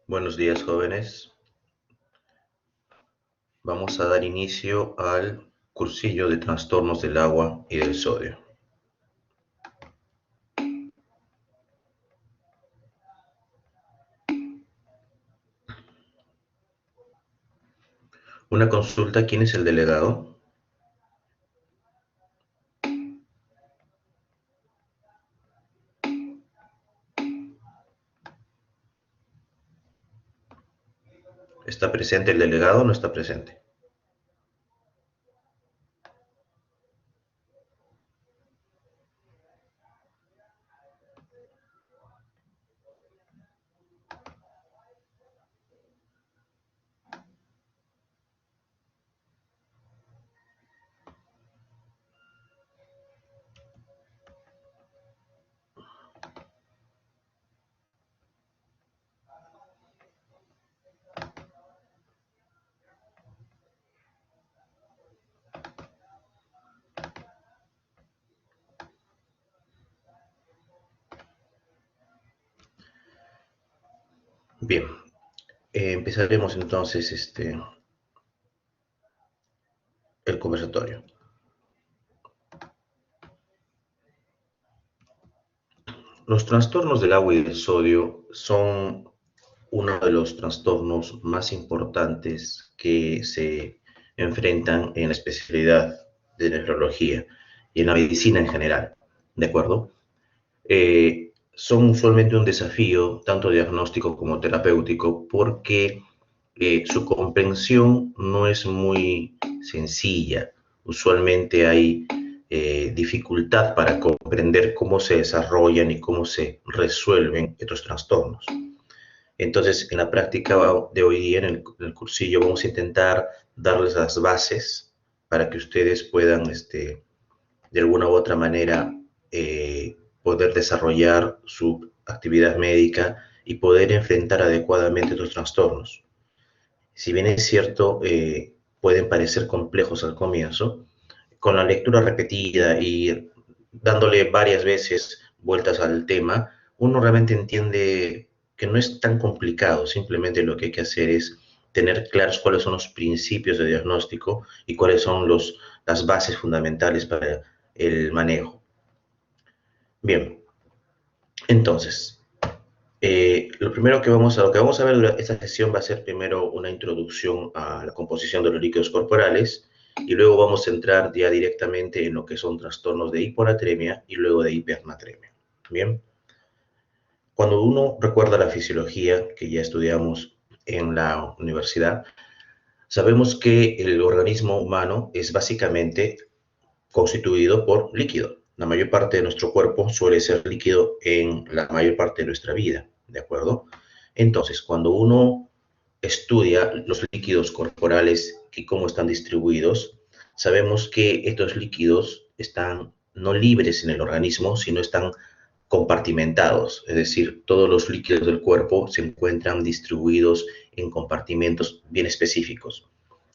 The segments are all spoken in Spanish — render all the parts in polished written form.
Buenos días, jóvenes. Vamos a dar inicio al cursillo de trastornos del agua y del sodio. Una consulta, ¿quién es el delegado? ¿Está presente el delegado o no está presente? Bien, empezaremos entonces el conversatorio. Los trastornos del agua y del sodio son uno de los trastornos más importantes que se enfrentan en la especialidad de neurología y en la medicina en general, ¿de acuerdo? Son usualmente un desafío, tanto diagnóstico como terapéutico, porque su comprensión no es muy sencilla. Usualmente hay dificultad para comprender cómo se desarrollan y cómo se resuelven estos trastornos. Entonces, en la práctica de hoy día, en el cursillo, vamos a intentar darles las bases para que ustedes puedan, de alguna u otra manera, poder desarrollar su actividad médica y poder enfrentar adecuadamente estos trastornos. Si bien es cierto, pueden parecer complejos al comienzo, con la lectura repetida y dándole varias veces vueltas al tema, uno realmente entiende que no es tan complicado, simplemente lo que hay que hacer es tener claros cuáles son los principios de diagnóstico y cuáles son las bases fundamentales para el manejo. Bien, entonces, lo que vamos a ver durante esta sesión va a ser primero una introducción a la composición de los líquidos corporales y luego vamos a entrar ya directamente en lo que son trastornos de hiponatremia y luego de hipernatremia. Bien, cuando uno recuerda la fisiología que ya estudiamos en la universidad, sabemos que el organismo humano es básicamente constituido por líquido. La mayor parte de nuestro cuerpo suele ser líquido en la mayor parte de nuestra vida, ¿de acuerdo? Entonces, cuando uno estudia los líquidos corporales y cómo están distribuidos, sabemos que estos líquidos están no libres en el organismo, sino están compartimentados, es decir, todos los líquidos del cuerpo se encuentran distribuidos en compartimentos bien específicos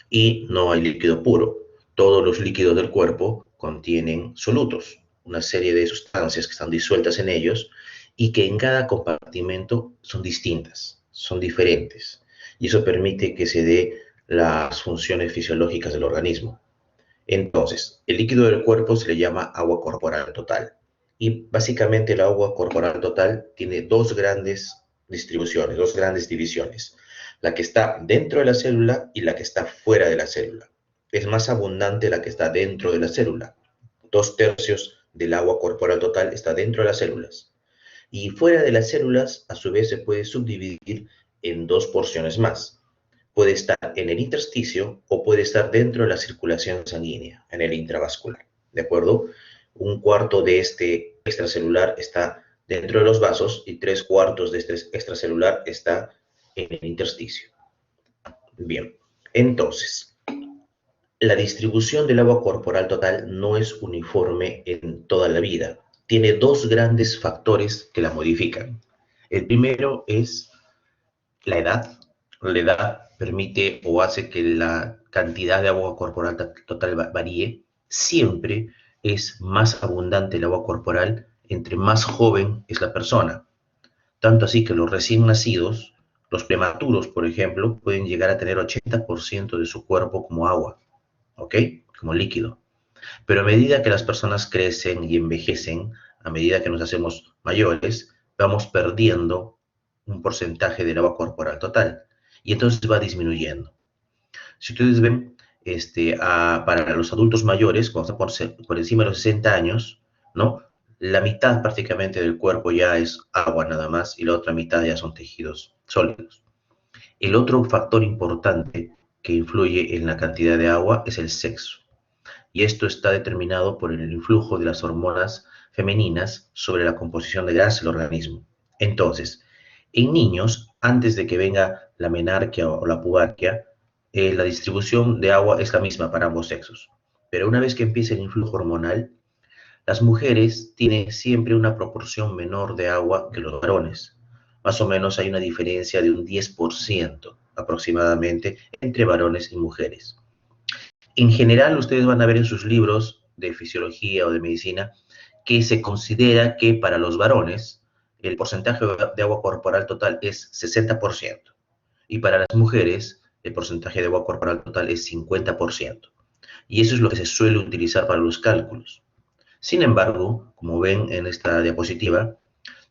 y no hay líquido puro. Todos los líquidos del cuerpo contienen solutos, una serie de sustancias que están disueltas en ellos y que en cada compartimento son distintas, son diferentes. Y eso permite que se dé las funciones fisiológicas del organismo. Entonces, el líquido del cuerpo se le llama agua corporal total. Y básicamente el agua corporal total tiene dos grandes distribuciones, dos grandes divisiones. La que está dentro de la célula y la que está fuera de la célula. Es más abundante la que está dentro de la célula. 2/3 del agua corporal total está dentro de las células. Y fuera de las células, a su vez, se puede subdividir en dos porciones más. Puede estar en el intersticio o puede estar dentro de la circulación sanguínea, en el intravascular. ¿De acuerdo? Un cuarto de este extracelular está dentro de los vasos y 3/4 de este extracelular está en el intersticio. Bien, entonces, la distribución del agua corporal total no es uniforme en toda la vida. Tiene dos grandes factores que la modifican. El primero es la edad. La edad permite o hace que la cantidad de agua corporal total varíe. Siempre es más abundante el agua corporal entre más joven es la persona. Tanto así que los recién nacidos Los prematuros, por ejemplo, pueden llegar a tener 80% de su cuerpo como agua, ¿ok? Como líquido. Pero a medida que las personas crecen y envejecen, a medida que nos hacemos mayores, vamos perdiendo un porcentaje del agua corporal total. Y entonces va disminuyendo. Si ustedes ven, para los adultos mayores, cuando están por encima de los 60 años, ¿no? La mitad prácticamente del cuerpo ya es agua nada más y la otra mitad ya son tejidos sólidos. El otro factor importante que influye en la cantidad de agua es el sexo. Y esto está determinado por el influjo de las hormonas femeninas sobre la composición de grasa del organismo. Entonces, en niños, antes de que venga la menarquia o la pubarquia, la distribución de agua es la misma para ambos sexos. Pero una vez que empieza el influjo hormonal, las mujeres tienen siempre una proporción menor de agua que los varones. Más o menos hay una diferencia de un 10% aproximadamente entre varones y mujeres. En general, ustedes van a ver en sus libros de fisiología o de medicina que se considera que para los varones el porcentaje de agua corporal total es 60% y para las mujeres el porcentaje de agua corporal total es 50%. Y eso es lo que se suele utilizar para los cálculos. Sin embargo, como ven en esta diapositiva,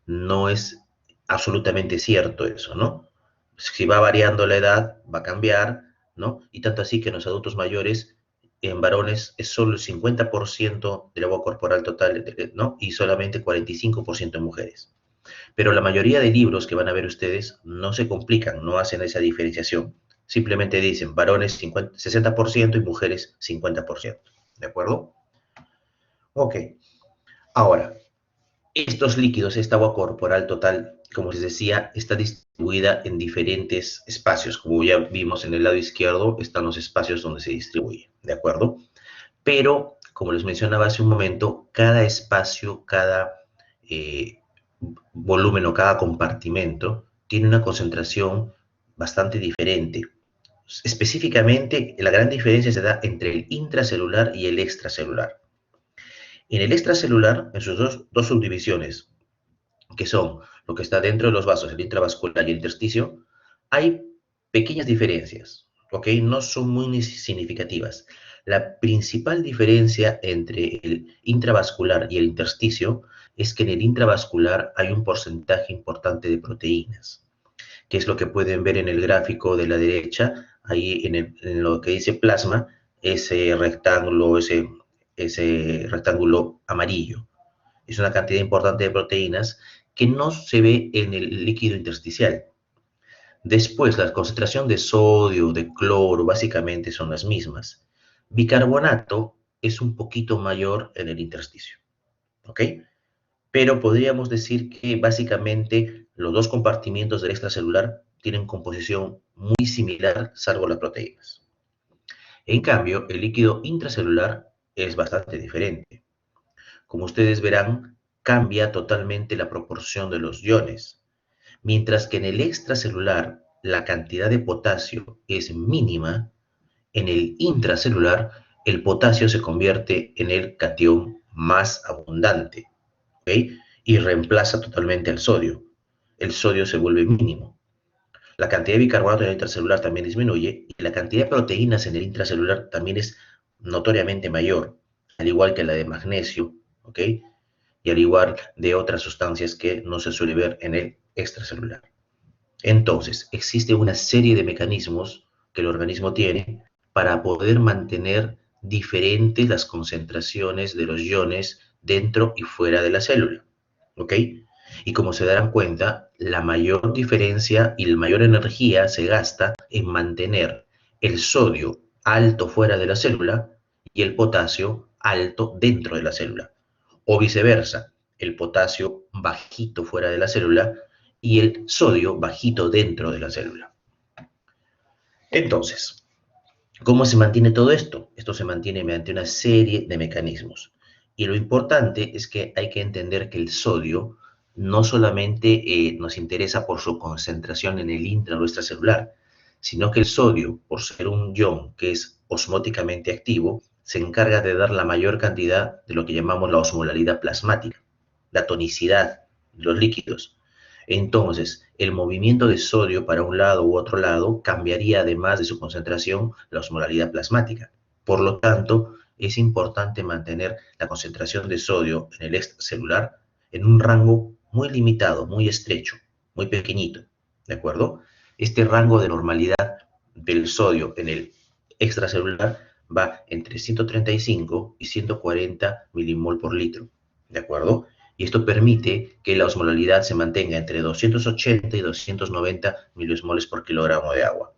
no es absolutamente cierto eso, ¿no? Si va variando la edad, va a cambiar, ¿no? Y tanto así que en los adultos mayores, en varones, es solo el 50% del agua corporal total, ¿no? Y solamente 45% en mujeres. Pero la mayoría de libros que van a ver ustedes no se complican, no hacen esa diferenciación. Simplemente dicen varones 60% y mujeres 50%. ¿De acuerdo? Ok. Ahora, estos líquidos, esta agua corporal total, como les decía, está distribuida en diferentes espacios. Como ya vimos en el lado izquierdo, están los espacios donde se distribuye, ¿de acuerdo? Pero, como les mencionaba hace un momento, cada espacio, cada eh, volumen o cada compartimento tiene una concentración bastante diferente. Específicamente, la gran diferencia se da entre el intracelular y el extracelular. En el extracelular, en sus dos subdivisiones, que son lo que está dentro de los vasos, el intravascular y el intersticio, hay pequeñas diferencias, ¿ok? No son muy significativas. La principal diferencia entre el intravascular y el intersticio es que en el intravascular hay un porcentaje importante de proteínas, que es lo que pueden ver en el gráfico de la derecha, ahí en lo que dice plasma, ese rectángulo amarillo. Es una cantidad importante de proteínas que no se ve en el líquido intersticial. Después, la concentración de sodio, de cloro, básicamente son las mismas. Bicarbonato es un poquito mayor en el intersticio, ¿ok? Pero podríamos decir que básicamente los dos compartimientos del extracelular tienen composición muy similar, salvo las proteínas. En cambio, el líquido intracelular es bastante diferente. Como ustedes verán, cambia totalmente la proporción de los iones, mientras que en el extracelular la cantidad de potasio es mínima, en el intracelular el potasio se convierte en el catión más abundante, ¿ok? Y reemplaza totalmente al sodio. El sodio se vuelve mínimo. La cantidad de bicarbonato en el intracelular también disminuye y la cantidad de proteínas en el intracelular también es notoriamente mayor, al igual que la de magnesio, ¿ok? Y al igual de otras sustancias que no se suele ver en el extracelular. Entonces, existe una serie de mecanismos que el organismo tiene para poder mantener diferentes las concentraciones de los iones dentro y fuera de la célula, ¿ok? Y como se darán cuenta, la mayor diferencia y la mayor energía se gasta en mantener el sodio alto fuera de la célula y el potasio alto dentro de la célula. O viceversa, el potasio bajito fuera de la célula y el sodio bajito dentro de la célula. Entonces, ¿cómo se mantiene todo esto? Esto se mantiene mediante una serie de mecanismos. Y lo importante es que hay que entender que el sodio no solamente nos interesa por su concentración en el intra o extracelular, sino que el sodio, por ser un ion que es osmóticamente activo, se encarga de dar la mayor cantidad de lo que llamamos la osmolaridad plasmática, la tonicidad de los líquidos. Entonces, el movimiento de sodio para un lado u otro lado cambiaría, además de su concentración, la osmolaridad plasmática. Por lo tanto, es importante mantener la concentración de sodio en el extracelular en un rango muy limitado, muy estrecho, muy pequeñito, ¿de acuerdo? Este rango de normalidad del sodio en el extracelular va entre 135 y 140 milimol por litro, ¿de acuerdo? Y esto permite que la osmolaridad se mantenga entre 280 y 290 miliosmoles por kilogramo de agua.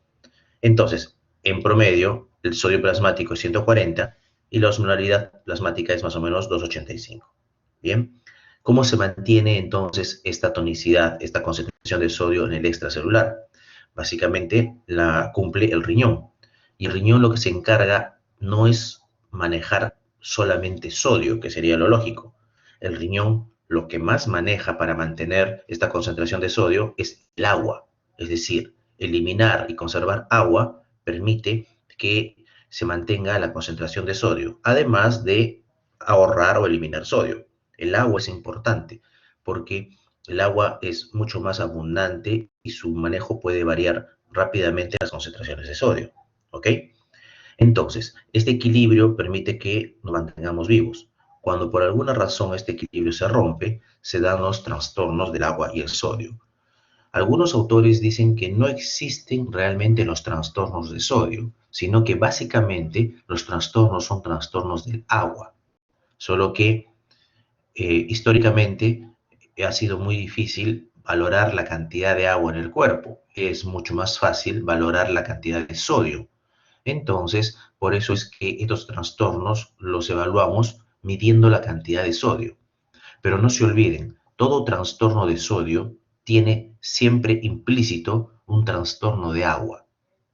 Entonces, en promedio, el sodio plasmático es 140 y la osmolaridad plasmática es más o menos 285. Bien, ¿cómo se mantiene entonces esta tonicidad, esta concentración de sodio en el extracelular? Básicamente la cumple el riñón. Y el riñón lo que se encarga no es manejar solamente sodio, que sería lo lógico. El riñón lo que más maneja para mantener esta concentración de sodio es el agua. Es decir, eliminar y conservar agua permite que se mantenga la concentración de sodio, además de ahorrar o eliminar sodio. El agua es importante porque el agua es mucho más abundante y su manejo puede variar rápidamente las concentraciones de sodio. ¿Ok? Entonces, este equilibrio permite que nos mantengamos vivos. Cuando por alguna razón este equilibrio se rompe, se dan los trastornos del agua y el sodio. Algunos autores dicen que no existen realmente los trastornos de sodio, sino que básicamente los trastornos son trastornos del agua, solo que históricamente ha sido muy difícil valorar la cantidad de agua en el cuerpo. Es mucho más fácil valorar la cantidad de sodio. Entonces, por eso es que estos trastornos los evaluamos midiendo la cantidad de sodio. Pero no se olviden, todo trastorno de sodio tiene siempre implícito un trastorno de agua,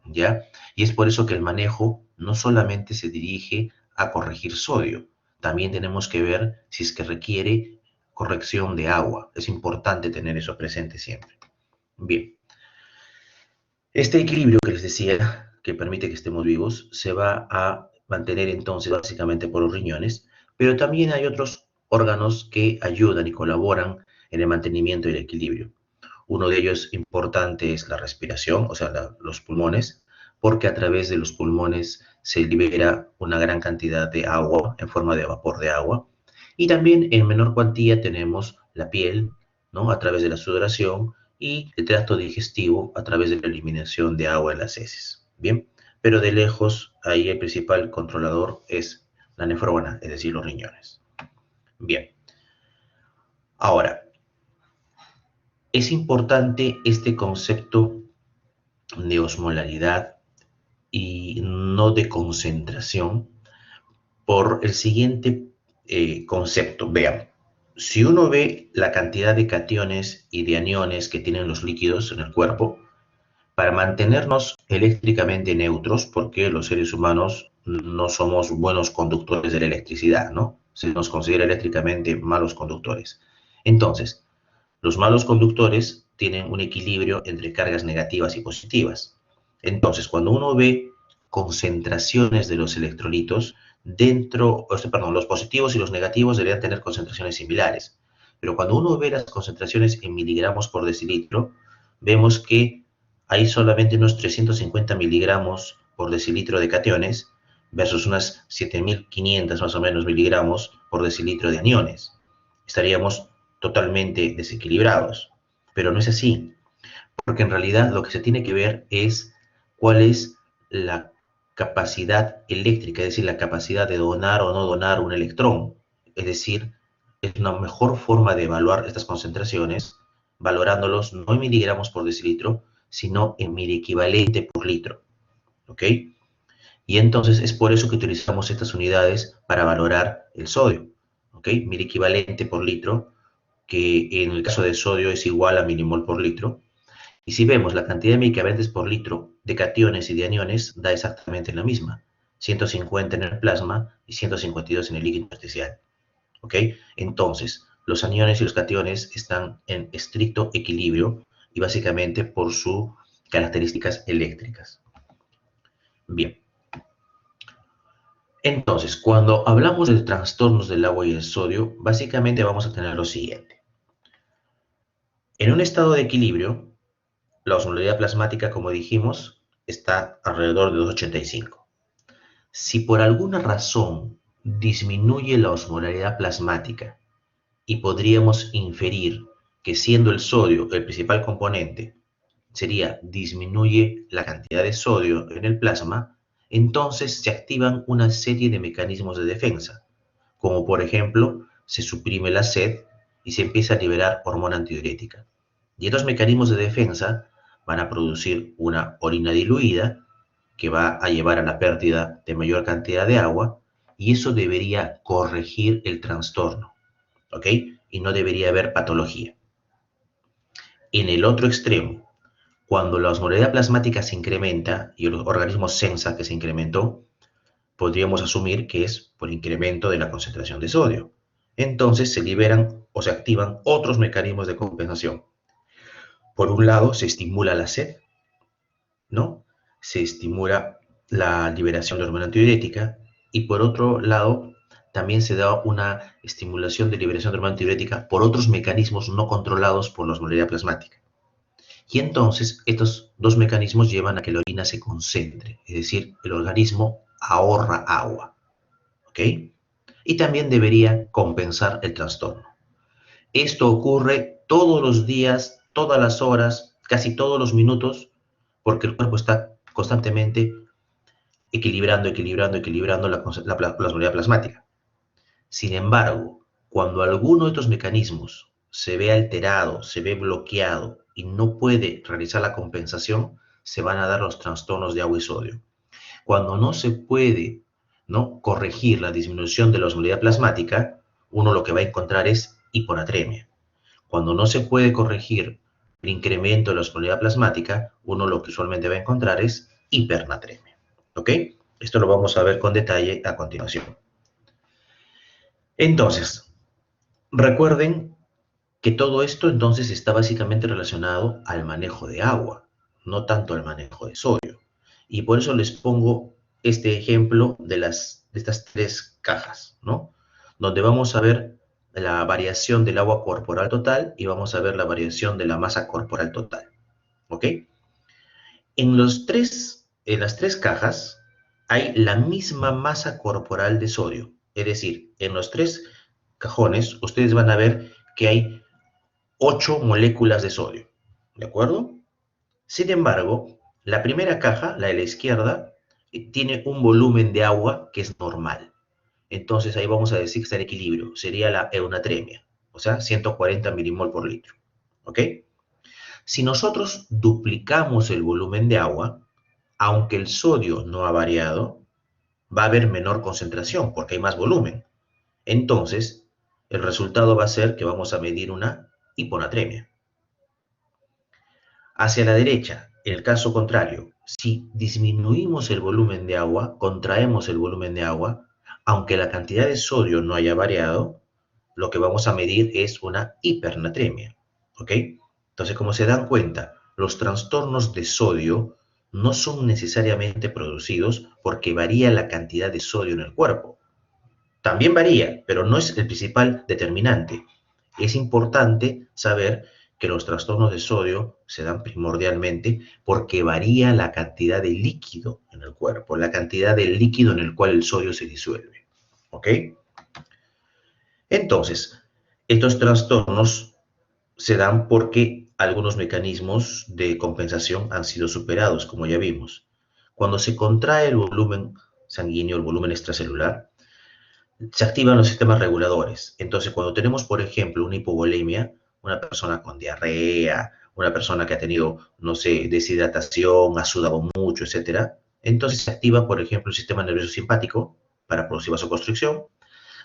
¿ya? Y es por eso que el manejo no solamente se dirige a corregir sodio, también tenemos que ver si es que requiere corrección de agua. Es importante tener eso presente siempre. Bien, este equilibrio que les decía, que permite que estemos vivos, se va a mantener entonces básicamente por los riñones, pero también hay otros órganos que ayudan y colaboran en el mantenimiento y el equilibrio. Uno de ellos importante es la respiración, o sea, los pulmones, porque a través de los pulmones se libera una gran cantidad de agua en forma de vapor de agua. Y también en menor cuantía tenemos la piel, ¿no? A través de la sudoración y el tracto digestivo a través de la eliminación de agua en las heces. Bien, pero de lejos ahí el principal controlador es la nefrona, es decir, los riñones. Bien, ahora, es importante este concepto de osmolaridad y no de concentración por el siguiente concepto. Vean, si uno ve la cantidad de cationes y de aniones que tienen los líquidos en el cuerpo, para mantenernos eléctricamente neutros, porque los seres humanos no somos buenos conductores de la electricidad, ¿no? Se nos considera eléctricamente malos conductores. Entonces, los malos conductores tienen un equilibrio entre cargas negativas y positivas. Entonces, cuando uno ve concentraciones de los electrolitos perdón, los positivos y los negativos deberían tener concentraciones similares. Pero cuando uno ve las concentraciones en miligramos por decilitro, vemos que hay solamente unos 350 miligramos por decilitro de cationes versus unas 7.500 más o menos miligramos por decilitro de aniones. Estaríamos totalmente desequilibrados. Pero no es así, porque en realidad lo que se tiene que ver es cuál es la capacidad eléctrica, es decir, la capacidad de donar o no donar un electrón. Es decir, es una mejor forma de evaluar estas concentraciones, valorándolos no en miligramos por decilitro, sino en miliequivalente por litro. ¿Ok? Y entonces es por eso que utilizamos estas unidades para valorar el sodio. ¿Ok? Miliequivalente por litro, que en el caso de sodio es igual a milimol por litro. Y si vemos la cantidad de medicamentos por litro de cationes y de aniones, da exactamente la misma. 150 en el plasma y 152 en el líquido intersticial. ¿Ok? Entonces, los aniones y los cationes están en estricto equilibrio y básicamente por sus características eléctricas. Bien. Entonces, cuando hablamos de trastornos del agua y el sodio, básicamente vamos a tener lo siguiente. En un estado de equilibrio, la osmolaridad plasmática, como dijimos, está alrededor de 2,85. Si por alguna razón disminuye la osmolaridad plasmática y podríamos inferir que siendo el sodio el principal componente, sería disminuye la cantidad de sodio en el plasma, entonces se activan una serie de mecanismos de defensa, como por ejemplo se suprime la sed y se empieza a liberar hormona antidiurética. Y estos mecanismos de defensa van a producir una orina diluida que va a llevar a la pérdida de mayor cantidad de agua y eso debería corregir el trastorno, ¿ok? Y no debería haber patología. En el otro extremo, cuando la osmolaridad plasmática se incrementa y el organismo sensa que se incrementó, podríamos asumir que es por incremento de la concentración de sodio. Entonces se liberan o se activan otros mecanismos de compensación. Por un lado, se estimula la sed, ¿no? Se estimula la liberación de hormona antidiurética y por otro lado, también se da una estimulación de liberación de hormona antidiurética por otros mecanismos no controlados por la osmolaridad plasmática. Y entonces estos dos mecanismos llevan a que la orina se concentre, es decir, el organismo ahorra agua, ¿ok? Y también debería compensar el trastorno. Esto ocurre todos los días, todas las horas, casi todos los minutos, porque el cuerpo está constantemente equilibrando la osmolaridad plasmática. Sin embargo, cuando alguno de estos mecanismos se ve alterado, se ve bloqueado y no puede realizar la compensación, se van a dar los trastornos de agua y sodio. Cuando no se puede, ¿no?, corregir la disminución de la osmolaridad plasmática, uno lo que va a encontrar es hiponatremia. Cuando no se puede corregir el incremento de la osmolaridad plasmática, uno lo que usualmente va a encontrar es hipernatremia. ¿Ok? Esto lo vamos a ver con detalle a continuación. Entonces, recuerden que todo esto entonces está básicamente relacionado al manejo de agua, no tanto al manejo de sodio. Y por eso les pongo este ejemplo de estas tres cajas, ¿no? Donde vamos a ver la variación del agua corporal total y vamos a ver la variación de la masa corporal total, ¿ok? En las tres cajas hay la misma masa corporal de sodio, es decir, en los tres cajones ustedes van a ver que hay 8 moléculas de sodio, ¿de acuerdo? Sin embargo, la primera caja, la de la izquierda, tiene un volumen de agua que es normal. Entonces ahí vamos a decir que está en equilibrio, sería la eunatremia, o sea, 140 milimol por litro, ¿ok? Si nosotros duplicamos el volumen de agua, aunque el sodio no ha variado, va a haber menor concentración porque hay más volumen. Entonces, el resultado va a ser que vamos a medir una hiponatremia. Hacia la derecha, en el caso contrario, si disminuimos el volumen de agua, contraemos el volumen de agua, aunque la cantidad de sodio no haya variado, lo que vamos a medir es una hipernatremia, ¿ok? Entonces, como se dan cuenta, los trastornos de sodio no son necesariamente producidos porque varía la cantidad de sodio en el cuerpo. También varía, pero no es el principal determinante. Es importante saber que los trastornos de sodio se dan primordialmente porque varía la cantidad de líquido en el cuerpo, la cantidad de líquido en el cual el sodio se disuelve. ¿Ok? Entonces, estos trastornos se dan porque algunos mecanismos de compensación han sido superados, como ya vimos. Cuando se contrae el volumen sanguíneo, el volumen extracelular, se activan los sistemas reguladores. Entonces, cuando tenemos, por ejemplo, una hipovolemia, una persona con diarrea, una persona que ha tenido, no sé, deshidratación, ha sudado mucho, etcétera, entonces se activa, por ejemplo, el sistema nervioso simpático para producir vasoconstricción,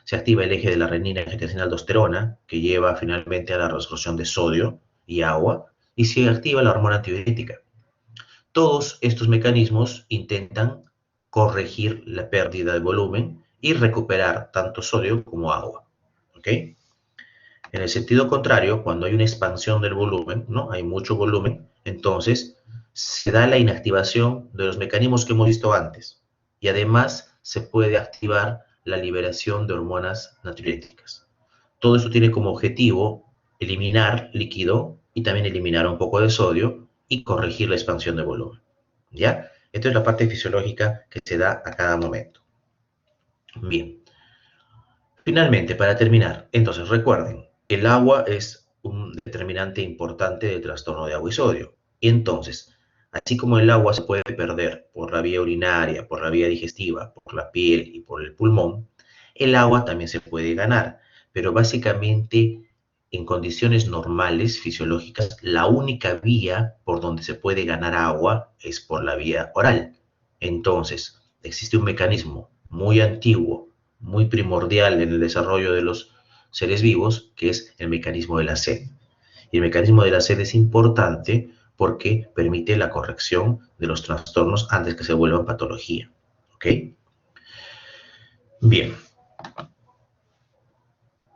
se activa el eje de la renina, angiotensina, aldosterona, que lleva finalmente a la resolución de sodio y agua, y se activa la hormona antidiurética. Todos estos mecanismos intentan corregir la pérdida de volumen y recuperar tanto sodio como agua. ¿Ok? En el sentido contrario, cuando hay una expansión del volumen, ¿no? Hay mucho volumen, entonces se da la inactivación de los mecanismos que hemos visto antes. Y además se puede activar la liberación de hormonas natriuréticas. Todo esto tiene como objetivo eliminar líquido y también eliminar un poco de sodio y corregir la expansión de volumen. ¿Ya? Esto es la parte fisiológica que se da a cada momento. Bien. Finalmente, para terminar, entonces recuerden, el agua es un determinante importante del trastorno de agua y sodio. Y entonces, así como el agua se puede perder por la vía urinaria, por la vía digestiva, por la piel y por el pulmón, el agua también se puede ganar. Pero básicamente, en condiciones normales, fisiológicas, la única vía por donde se puede ganar agua es por la vía oral. Entonces, existe un mecanismo muy antiguo, muy primordial en el desarrollo de los seres vivos, que es el mecanismo de la sed. Y el mecanismo de la sed es importante porque permite la corrección de los trastornos antes que se vuelvan patología. ¿Ok? Bien.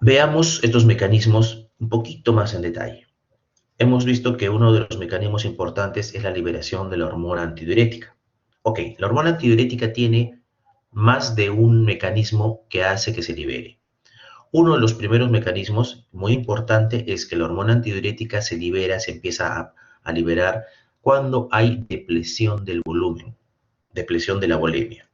Veamos estos mecanismos un poquito más en detalle. Hemos visto que uno de los mecanismos importantes es la liberación de la hormona antidiurética. Ok, la hormona antidiurética tiene más de un mecanismo que hace que se libere. Uno de los primeros mecanismos muy importante es que la hormona antidiurética se libera, se empieza a liberar cuando hay depresión del volumen, depresión de la volemia,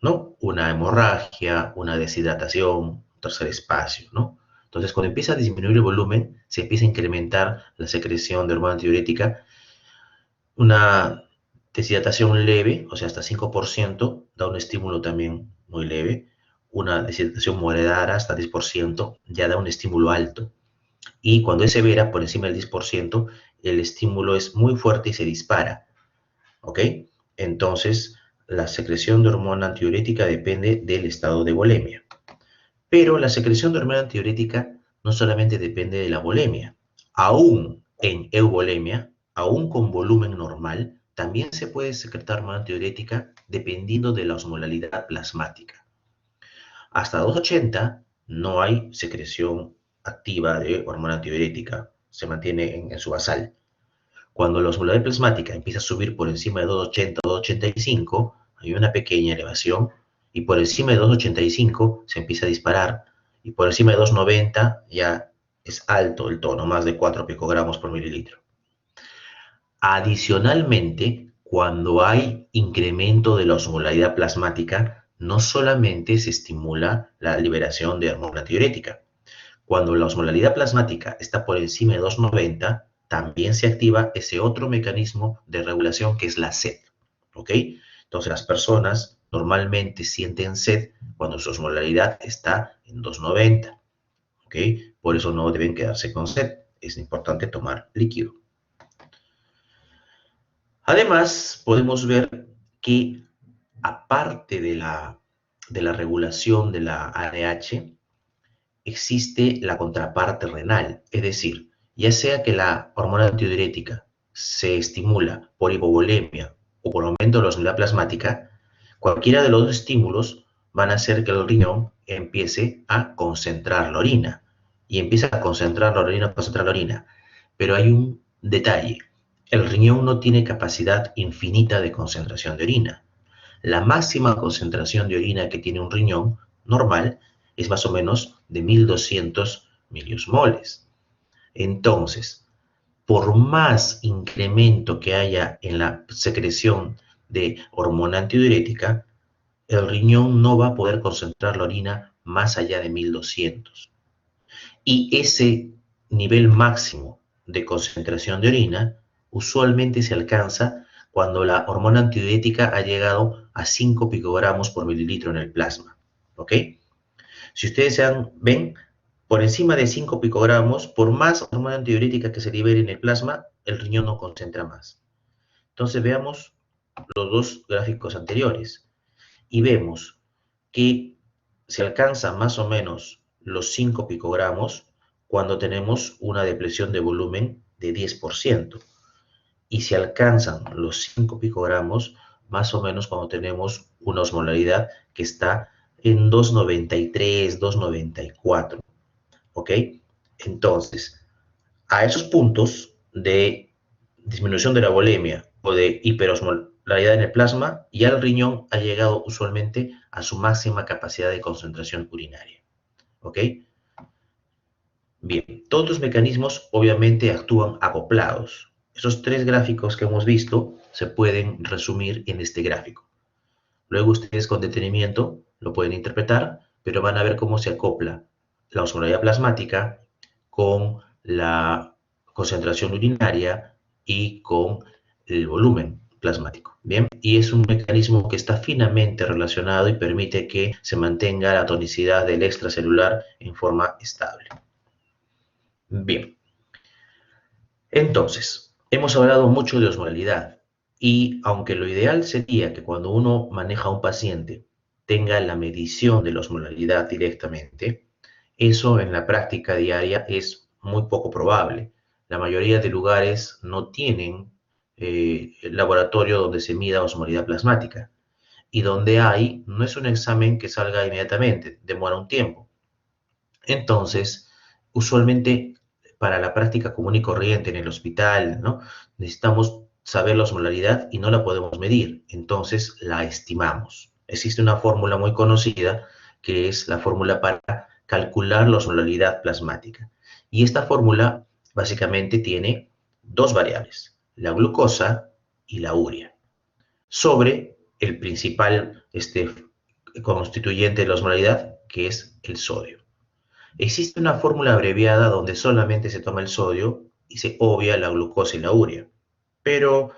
¿no? Una hemorragia, una deshidratación, un tercer espacio, ¿no? Entonces, cuando empieza a disminuir el volumen, se empieza a incrementar la secreción de hormona antidiurética. Una deshidratación leve, o sea, hasta 5%, da un estímulo también muy leve. Una deshidratación moderada, hasta 10%, ya da un estímulo alto. Y cuando es severa, por encima del 10%, el estímulo es muy fuerte y se dispara. ¿Ok? Entonces, la secreción de hormona antidiurética depende del estado de volemia. Pero la secreción de hormona antidiurética no solamente depende de la volemia. Aún en euvolemia, aún con volumen normal, también se puede secretar hormona antidiurética dependiendo de la osmolalidad plasmática. Hasta 280 no hay secreción activa de hormona antidiurética, se mantiene en su basal. Cuando la osmolalidad plasmática empieza a subir por encima de 280 o 285, hay una pequeña elevación, y por encima de 285 se empieza a disparar, y por encima de 290 ya es alto el tono, más de 4 picogramos por mililitro. Adicionalmente, cuando hay incremento de la osmolalidad plasmática, no solamente se estimula la liberación de hormona antidiurética. Cuando la osmolalidad plasmática está por encima de 290, también se activa ese otro mecanismo de regulación que es la sed. ¿Ok? Entonces las personas normalmente sienten sed cuando su osmolalidad está en 290. ¿Ok? Por eso no deben quedarse con sed. Es importante tomar líquido. Además, podemos ver que aparte de la regulación de la ADH, existe la contraparte renal, es decir, ya sea que la hormona antidiurética se estimula por hipovolemia o por aumento de la osmolalidad plasmática, cualquiera de los dos estímulos van a hacer que el riñón empiece a concentrar la orina y empieza a concentrar la orina, concentrar la orina. Pero hay un detalle, el riñón no tiene capacidad infinita de concentración de orina. La máxima concentración de orina que tiene un riñón normal es más o menos de 1200 miliosmoles. Entonces, por más incremento que haya en la secreción de hormona antidiurética, el riñón no va a poder concentrar la orina más allá de 1200. Y ese nivel máximo de concentración de orina usualmente se alcanza cuando la hormona antidiurética ha llegado a 5 picogramos por mililitro en el plasma. ¿Ok? Si ustedes ven, por encima de 5 picogramos, por más hormona antidiurética que se libere en el plasma, el riñón no concentra más. Entonces veamos los dos gráficos anteriores y vemos que se alcanza más o menos los 5 picogramos cuando tenemos una depresión de volumen de 10%. Y se alcanzan los 5 picogramos más o menos cuando tenemos una osmolaridad que está en 293, 294. ¿Ok? Entonces, a esos puntos de disminución de la volemia o de hiperosmolaridad en el plasma, ya el riñón ha llegado usualmente a su máxima capacidad de concentración urinaria. ¿Ok? Bien, todos los mecanismos obviamente actúan acoplados. Esos tres gráficos que hemos visto se pueden resumir en este gráfico. Luego ustedes con detenimiento lo pueden interpretar, pero van a ver cómo se acopla la osmolaridad plasmática con la concentración urinaria y con el volumen plasmático. Bien, y es un mecanismo que está finamente relacionado y permite que se mantenga la tonicidad del extracelular en forma estable. Bien, entonces, hemos hablado mucho de osmolaridad y aunque lo ideal sería que cuando uno maneja a un paciente tenga la medición de la osmolaridad directamente, eso en la práctica diaria es muy poco probable. La mayoría de lugares no tienen laboratorio donde se mida osmolaridad plasmática y donde hay, no es un examen que salga inmediatamente, demora un tiempo. Entonces, usualmente para la práctica común y corriente en el hospital, ¿no? Necesitamos saber la osmolaridad y no la podemos medir, entonces la estimamos. Existe una fórmula muy conocida que es la fórmula para calcular la osmolaridad plasmática. Y esta fórmula básicamente tiene dos variables, la glucosa y la urea, sobre el principal constituyente de la osmolaridad, que es el sodio. Existe una fórmula abreviada donde solamente se toma el sodio y se obvia la glucosa y la urea. Pero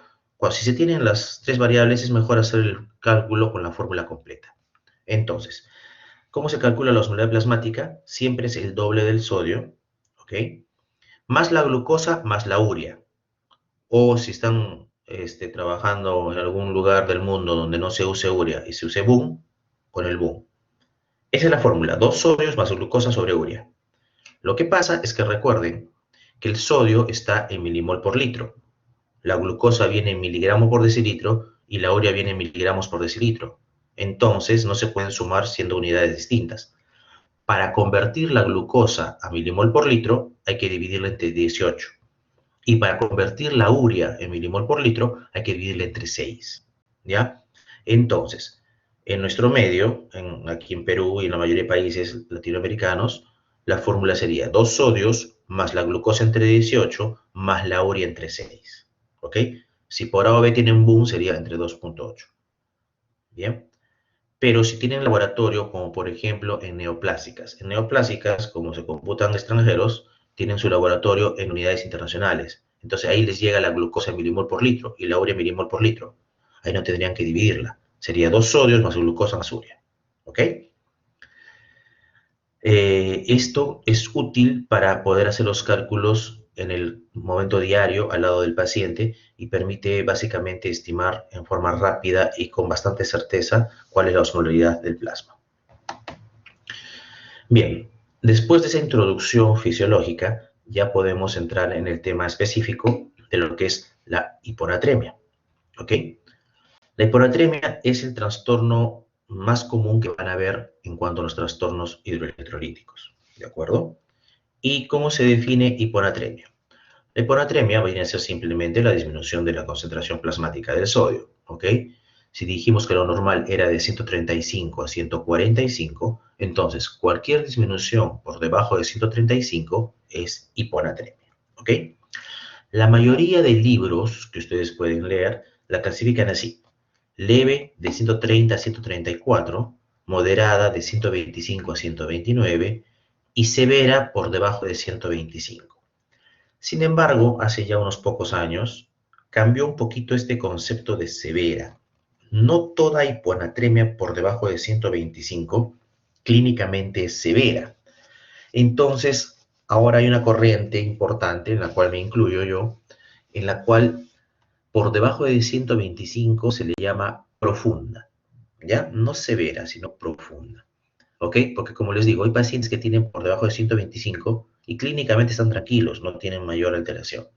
si se tienen las tres variables es mejor hacer el cálculo con la fórmula completa. Entonces, ¿cómo se calcula la osmolaridad plasmática? Siempre es el doble del sodio, ¿ok? Más la glucosa más la urea. O si están trabajando en algún lugar del mundo donde no se use urea y se use BUN, con el BUN. Esa es la fórmula, 2 sodios más glucosa sobre urea. Lo que pasa es que recuerden que el sodio está en milimol por litro, la glucosa viene en miligramos por decilitro y la urea viene en miligramos por decilitro. Entonces no se pueden sumar siendo unidades distintas. Para convertir la glucosa a milimol por litro hay que dividirla entre 18. Y para convertir la urea en milimol por litro hay que dividirla entre 6. ¿Ya? Entonces, en nuestro medio, aquí en Perú y en la mayoría de países latinoamericanos, la fórmula sería 2 sodios más la glucosa entre 18 más la urea entre 6. ¿Ok? Si por A o B tienen boom sería entre 2.8. ¿Bien? Pero si tienen laboratorio, como por ejemplo en neoplásicas, como se computan extranjeros, tienen su laboratorio en unidades internacionales. Entonces ahí les llega la glucosa en milimol por litro y la urea en milimol por litro. Ahí no tendrían que dividirla. Sería 2 sodios más glucosa más urea. ¿Ok? Esto es útil para poder hacer los cálculos en el momento diario al lado del paciente y permite básicamente estimar en forma rápida y con bastante certeza cuál es la osmolaridad del plasma. Bien, después de esa introducción fisiológica, ya podemos entrar en el tema específico de lo que es la hiponatremia. ¿Ok? La hiponatremia es el trastorno más común que van a ver en cuanto a los trastornos hidroelectrolíticos. ¿De acuerdo? ¿Y cómo se define hiponatremia? La hiponatremia viene a ser simplemente la disminución de la concentración plasmática del sodio, ¿ok? Si dijimos que lo normal era de 135 a 145, entonces cualquier disminución por debajo de 135 es hiponatremia, ¿ok? La mayoría de libros que ustedes pueden leer la clasifican así: leve de 130 a 134, moderada de 125 a 129 y severa por debajo de 125. Sin embargo, hace ya unos pocos años cambió un poquito este concepto de severa. No toda hiponatremia por debajo de 125 clínicamente es severa. Entonces, ahora hay una corriente importante, en la cual me incluyo yo, en la cual por debajo de 125 se le llama profunda, ¿ya? No severa, sino profunda, ¿ok? Porque como les digo, hay pacientes que tienen por debajo de 125 y clínicamente están tranquilos, no tienen mayor alteración.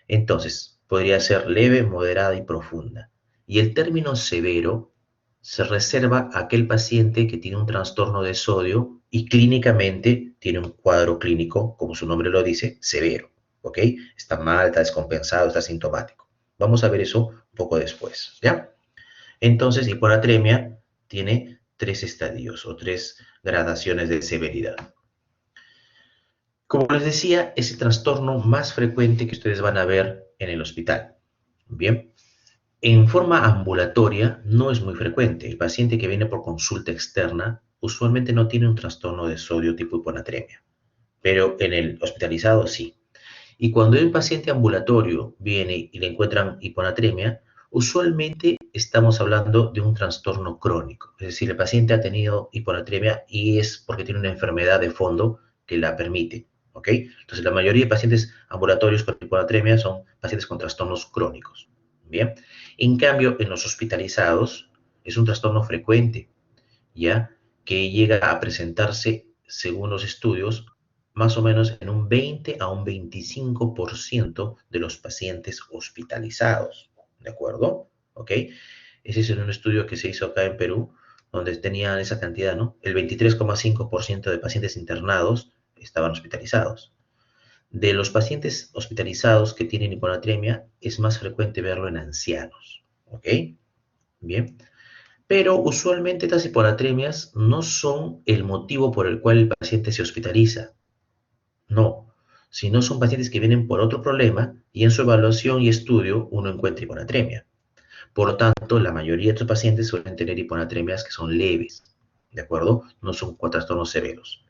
Entonces, podría ser leve, moderada y profunda. Y el término severo se reserva a aquel paciente que tiene un trastorno de sodio y clínicamente tiene un cuadro clínico, como su nombre lo dice, severo, ¿ok? Está mal, está descompensado, está sintomático. Vamos a ver eso un poco después, ¿ya? Entonces, hiponatremia tiene 3 estadios o 3 gradaciones de severidad. Como les decía, es el trastorno más frecuente que ustedes van a ver en el hospital. Bien, en forma ambulatoria no es muy frecuente. El paciente que viene por consulta externa usualmente no tiene un trastorno de sodio tipo hiponatremia, pero en el hospitalizado sí. Y cuando un paciente ambulatorio viene y le encuentran hiponatremia, usualmente estamos hablando de un trastorno crónico. Es decir, el paciente ha tenido hiponatremia y es porque tiene una enfermedad de fondo que la permite. ¿Ok? Entonces, la mayoría de pacientes ambulatorios con hiponatremia son pacientes con trastornos crónicos. Bien. En cambio, en los hospitalizados es un trastorno frecuente, ¿ya? Que llega a presentarse, según los estudios, más o menos en un 20 a un 25% de los pacientes hospitalizados, ¿de acuerdo? ¿Ok? Ese es un estudio que se hizo acá en Perú, donde tenían esa cantidad, ¿no? El 23,5% de pacientes internados estaban hospitalizados. De los pacientes hospitalizados que tienen hiponatremia, es más frecuente verlo en ancianos, ¿ok? Bien. Pero usualmente estas hiponatremias no son el motivo por el cual el paciente se hospitaliza, no, sino son pacientes que vienen por otro problema y en su evaluación y estudio uno encuentra hiponatremia. Por lo tanto, la mayoría de estos pacientes suelen tener hiponatremias que son leves, ¿de acuerdo? No son trastornos severos.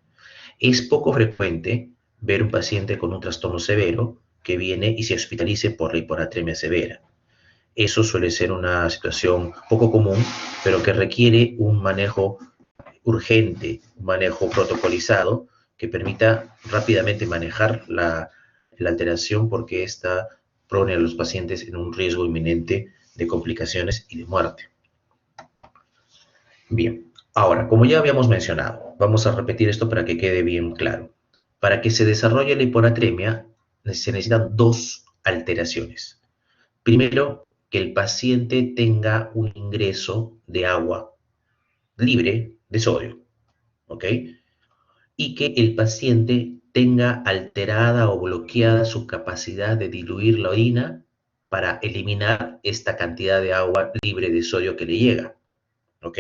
Es poco frecuente ver un paciente con un trastorno severo que viene y se hospitalice por la hiponatremia severa. Eso suele ser una situación poco común, pero que requiere un manejo urgente, un manejo protocolizado que permita rápidamente manejar la alteración porque esta pone a los pacientes en un riesgo inminente de complicaciones y de muerte. Bien, ahora, como ya habíamos mencionado, vamos a repetir esto para que quede bien claro. Para que se desarrolle la hiponatremia se necesitan dos alteraciones. Primero, que el paciente tenga un ingreso de agua libre de sodio, ¿ok? Y que el paciente tenga alterada o bloqueada su capacidad de diluir la orina para eliminar esta cantidad de agua libre de sodio que le llega, ¿ok?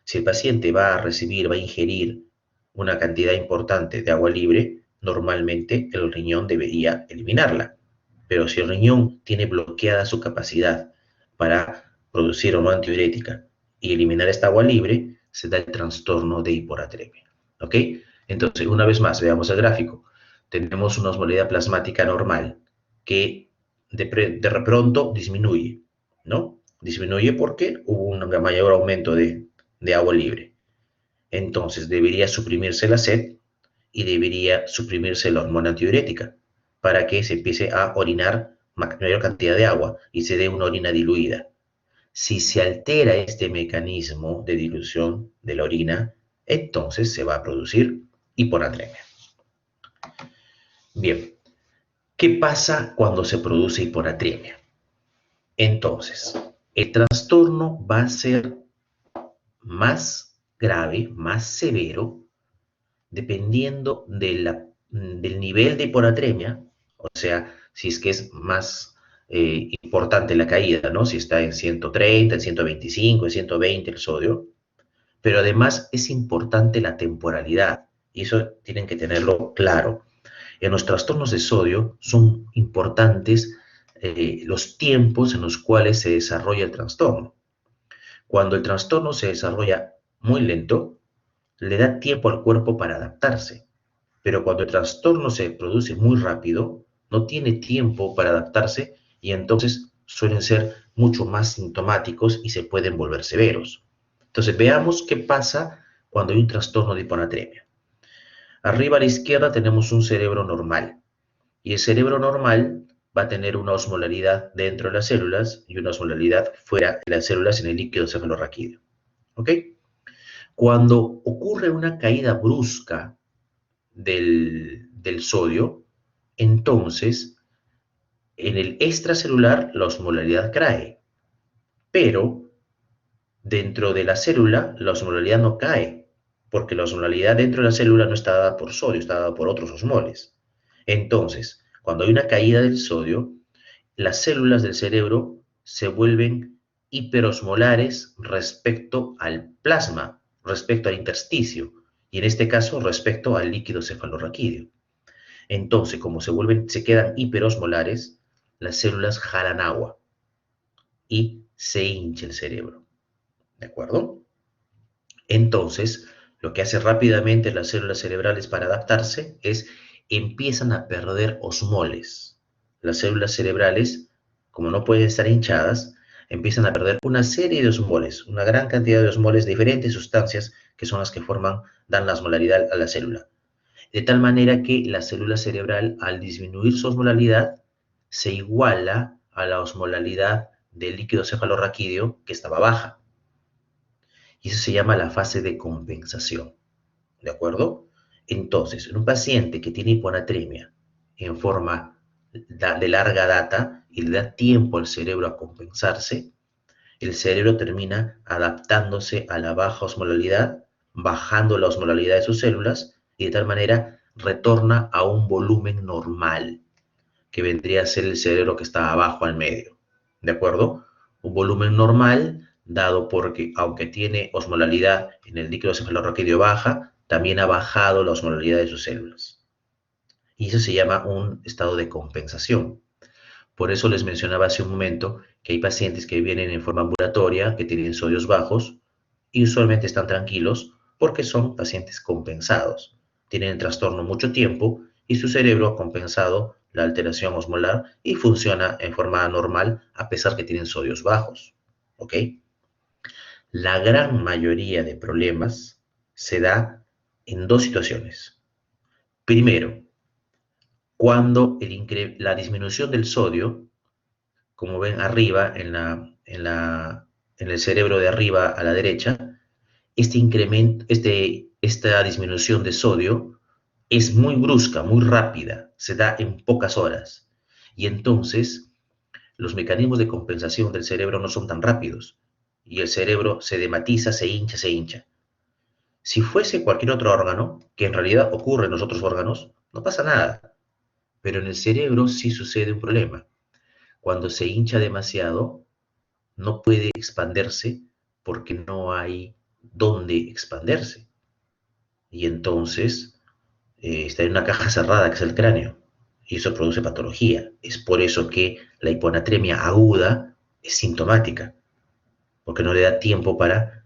Si el paciente va a recibir, va a ingerir una cantidad importante de agua libre, normalmente el riñón debería eliminarla. Pero si el riñón tiene bloqueada su capacidad para producir una antidiurética y eliminar esta agua libre, se da el trastorno de hiponatremia. ¿Ok? Entonces, una vez más, veamos el gráfico. Tenemos una osmolaridad plasmática normal que de pronto disminuye, ¿no? Disminuye porque hubo un mayor aumento de agua libre. Entonces, debería suprimirse la sed y debería suprimirse la hormona antidiurética para que se empiece a orinar mayor cantidad de agua y se dé una orina diluida. Si se altera este mecanismo de dilución de la orina, entonces se va a producir hiponatremia. Bien, ¿qué pasa cuando se produce hiponatremia? Entonces, el trastorno va a ser más grave, más severo, dependiendo del nivel de hiponatremia, o sea, si es que es más importante la caída, ¿no? Si está en 130, en 125, en 120 el sodio, pero además es importante la temporalidad, y eso tienen que tenerlo claro. En los trastornos de sodio son importantes los tiempos en los cuales se desarrolla el trastorno. Cuando el trastorno se desarrolla muy lento, le da tiempo al cuerpo para adaptarse. Pero cuando el trastorno se produce muy rápido, no tiene tiempo para adaptarse y entonces suelen ser mucho más sintomáticos y se pueden volver severos. Entonces veamos qué pasa cuando hay un trastorno de hiponatremia. Arriba a la izquierda tenemos un cerebro normal y el cerebro normal va a tener una osmolaridad dentro de las células y una osmolaridad fuera de las células en el líquido cefalorraquídeo. ¿Ok? Cuando ocurre una caída brusca del sodio, entonces en el extracelular la osmolaridad cae, pero dentro de la célula la osmolaridad no cae, porque la osmolaridad dentro de la célula no está dada por sodio, está dada por otros osmoles. Entonces, cuando hay una caída del sodio, las células del cerebro se vuelven hiperosmolares respecto al plasma, respecto al intersticio, y en este caso respecto al líquido cefalorraquídeo. Entonces, como se quedan hiperosmolares, las células jalan agua y se hincha el cerebro, ¿de acuerdo? Entonces, lo que hace rápidamente las células cerebrales para adaptarse es empiezan a perder osmoles. Las células cerebrales, como no pueden estar hinchadas, empiezan a perder una serie de osmoles, una gran cantidad de osmoles de diferentes sustancias que son las que dan la osmolaridad a la célula. De tal manera que la célula cerebral, al disminuir su osmolaridad, se iguala a la osmolaridad del líquido cefalorraquídeo que estaba baja. Y eso se llama la fase de compensación, ¿de acuerdo? Entonces, en un paciente que tiene hiponatremia en forma de larga data y le da tiempo al cerebro a compensarse, el cerebro termina adaptándose a la baja osmolaridad, bajando la osmolaridad de sus células y de tal manera retorna a un volumen normal, que vendría a ser el cerebro que está abajo al medio. ¿De acuerdo? Un volumen normal, dado porque, aunque tiene osmolaridad en el líquido cefalorraquídeo baja, también ha bajado la osmolaridad de sus células. Y eso se llama un estado de compensación. Por eso les mencionaba hace un momento que hay pacientes que vienen en forma ambulatoria, que tienen sodios bajos y usualmente están tranquilos porque son pacientes compensados. Tienen el trastorno mucho tiempo y su cerebro ha compensado la alteración osmolar y funciona en forma normal a pesar que tienen sodios bajos. ¿Ok? La gran mayoría de problemas se da en dos situaciones. Primero, cuando la disminución del sodio, como ven arriba en el cerebro de arriba a la derecha, esta disminución de sodio es muy brusca, muy rápida, se da en pocas horas. Y entonces los mecanismos de compensación del cerebro no son tan rápidos. Y el cerebro se dematiza, se hincha, se hincha. Si fuese cualquier otro órgano, que en realidad ocurre en los otros órganos, no pasa nada. Pero en el cerebro sí sucede un problema. Cuando se hincha demasiado, no puede expandirse porque no hay dónde expandirse. Y entonces está en una caja cerrada que es el cráneo. Y eso produce patología. Es por eso que la hiponatremia aguda es sintomática, porque no le da tiempo para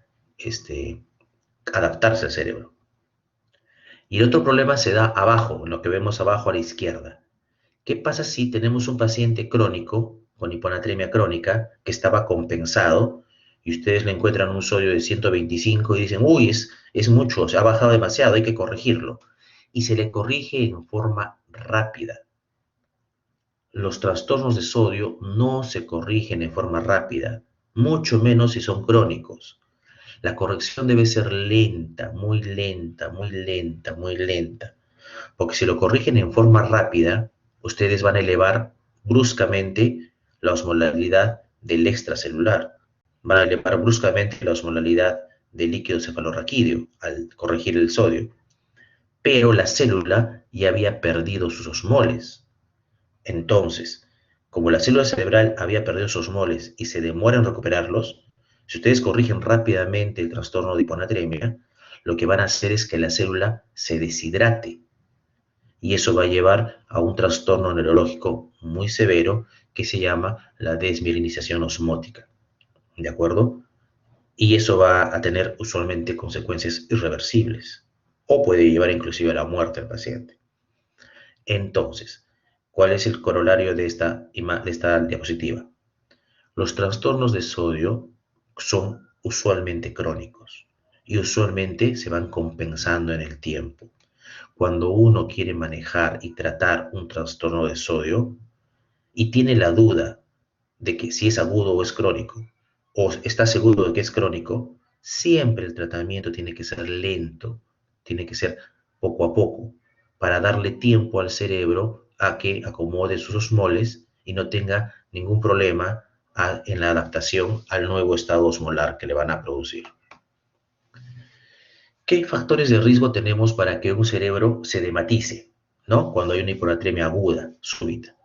adaptarse al cerebro. Y el otro problema se da abajo, en lo que vemos abajo a la izquierda. ¿Qué pasa si tenemos un paciente crónico, con hiponatremia crónica, que estaba compensado, y ustedes le encuentran un sodio de 125 y dicen, uy, es mucho, se ha bajado demasiado, hay que corregirlo? Y se le corrige en forma rápida. Los trastornos de sodio no se corrigen en forma rápida, mucho menos si son crónicos. La corrección debe ser lenta, muy lenta, muy lenta, muy lenta. Porque si lo corrigen en forma rápida, ustedes van a elevar bruscamente la osmolaridad del extracelular. Van a elevar bruscamente la osmolaridad del líquido cefalorraquídeo al corregir el sodio. Pero la célula ya había perdido sus osmoles. Entonces, como la célula cerebral había perdido sus osmoles y se demora en recuperarlos, si ustedes corrigen rápidamente el trastorno de hiponatremia, lo que van a hacer es que la célula se deshidrate y eso va a llevar a un trastorno neurológico muy severo que se llama la desmielinización osmótica, ¿de acuerdo? Y eso va a tener usualmente consecuencias irreversibles o puede llevar inclusive a la muerte al paciente. Entonces, ¿cuál es el corolario de esta diapositiva? Los trastornos de sodio son usualmente crónicos y usualmente se van compensando en el tiempo. Cuando uno quiere manejar y tratar un trastorno de sodio y tiene la duda de que si es agudo o es crónico, o está seguro de que es crónico, siempre el tratamiento tiene que ser lento, tiene que ser poco a poco, para darle tiempo al cerebro a que acomode sus osmoles y no tenga ningún problema en la adaptación al nuevo estado osmolar que le van a producir. ¿Qué factores de riesgo tenemos para que un cerebro se dematice, ¿no? Cuando hay una hiponatremia aguda, súbita.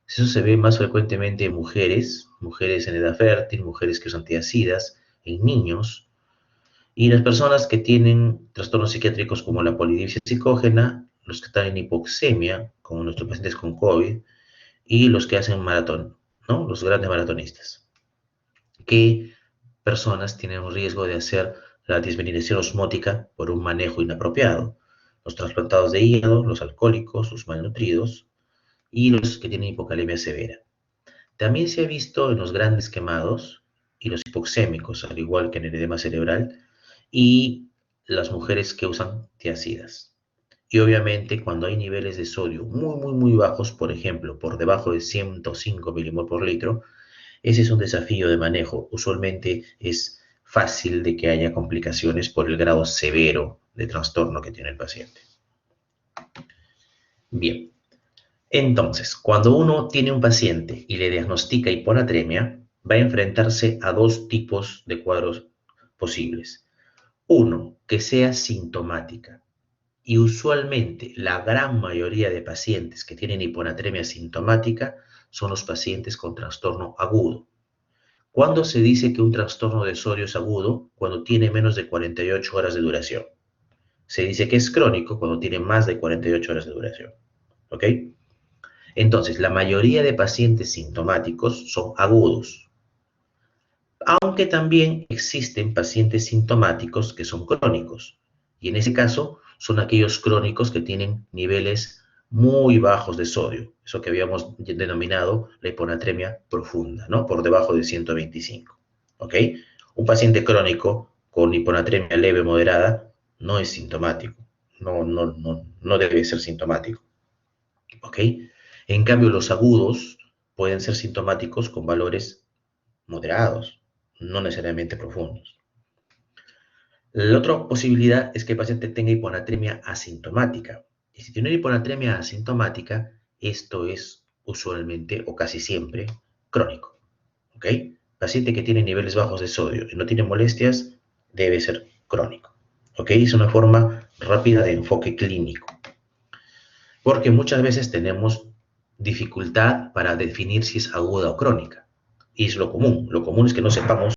Eso se ve más frecuentemente en mujeres, mujeres en edad fértil, mujeres que usan antiacidas, en niños, y las personas que tienen trastornos psiquiátricos como la polidipsia psicógena los que están en hipoxemia, como nuestros pacientes con COVID, y los que hacen maratón, ¿no? Los grandes maratonistas. ¿Qué personas tienen un riesgo de hacer la disminución osmótica por un manejo inapropiado? Los trasplantados de hígado, los alcohólicos, los malnutridos y los que tienen hipocalemia severa. También se ha visto en los grandes quemados y los hipoxémicos, al igual que en el edema cerebral, y las mujeres que usan tiazidas. Y obviamente cuando hay niveles de sodio muy bajos, por ejemplo, por debajo de 105 milimol por litro, ese es un desafío de manejo. Usualmente es fácil de que haya complicaciones por el grado severo de trastorno que tiene el paciente. Bien, entonces, cuando uno tiene un paciente y le diagnostica hiponatremia, va a enfrentarse a dos tipos de cuadros posibles. Uno, que sea sintomática. Y usualmente la gran mayoría de pacientes que tienen hiponatremia sintomática son los pacientes con trastorno agudo. ¿Cuándo se dice que un trastorno de sodio es agudo? Cuando tiene menos de 48 horas de duración. Se dice que es crónico cuando tiene más de 48 horas de duración. ¿Ok? Entonces, la mayoría de pacientes sintomáticos son agudos, aunque también existen pacientes sintomáticos que son crónicos. Y en ese caso, son aquellos crónicos que tienen niveles muy bajos de sodio, eso que habíamos denominado la hiponatremia profunda, ¿no? Por debajo de 125, ¿ok? Un paciente crónico con hiponatremia leve o moderada no es sintomático, no debe ser sintomático, ¿ok? En cambio, los agudos pueden ser sintomáticos con valores moderados, no necesariamente profundos. La otra posibilidad es que el paciente tenga hiponatremia asintomática. Y si tiene una hiponatremia asintomática, esto es usualmente o casi siempre crónico. ¿Ok? Paciente que tiene niveles bajos de sodio y no tiene molestias, debe ser crónico. ¿Ok? Es una forma rápida de enfoque clínico. Porque muchas veces tenemos dificultad para definir si es aguda o crónica. Y es lo común. Lo común es que no sepamos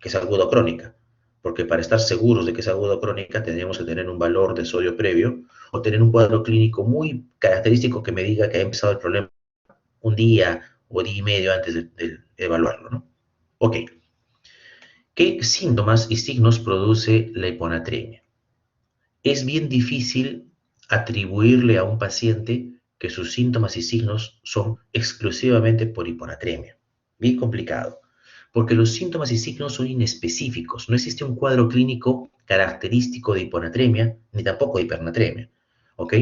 que es aguda o crónica, porque para estar seguros de que es aguda o crónica tendríamos que tener un valor de sodio previo o tener un cuadro clínico muy característico que me diga que ha empezado el problema un día o día y medio antes de evaluarlo, ¿no? Ok. ¿Qué síntomas y signos produce la hiponatremia? Es bien difícil atribuirle a un paciente que sus síntomas y signos son exclusivamente por hiponatremia. Bien complicado, porque los síntomas y signos son inespecíficos. No existe un cuadro clínico característico de hiponatremia, ni tampoco de hipernatremia. ¿Ok?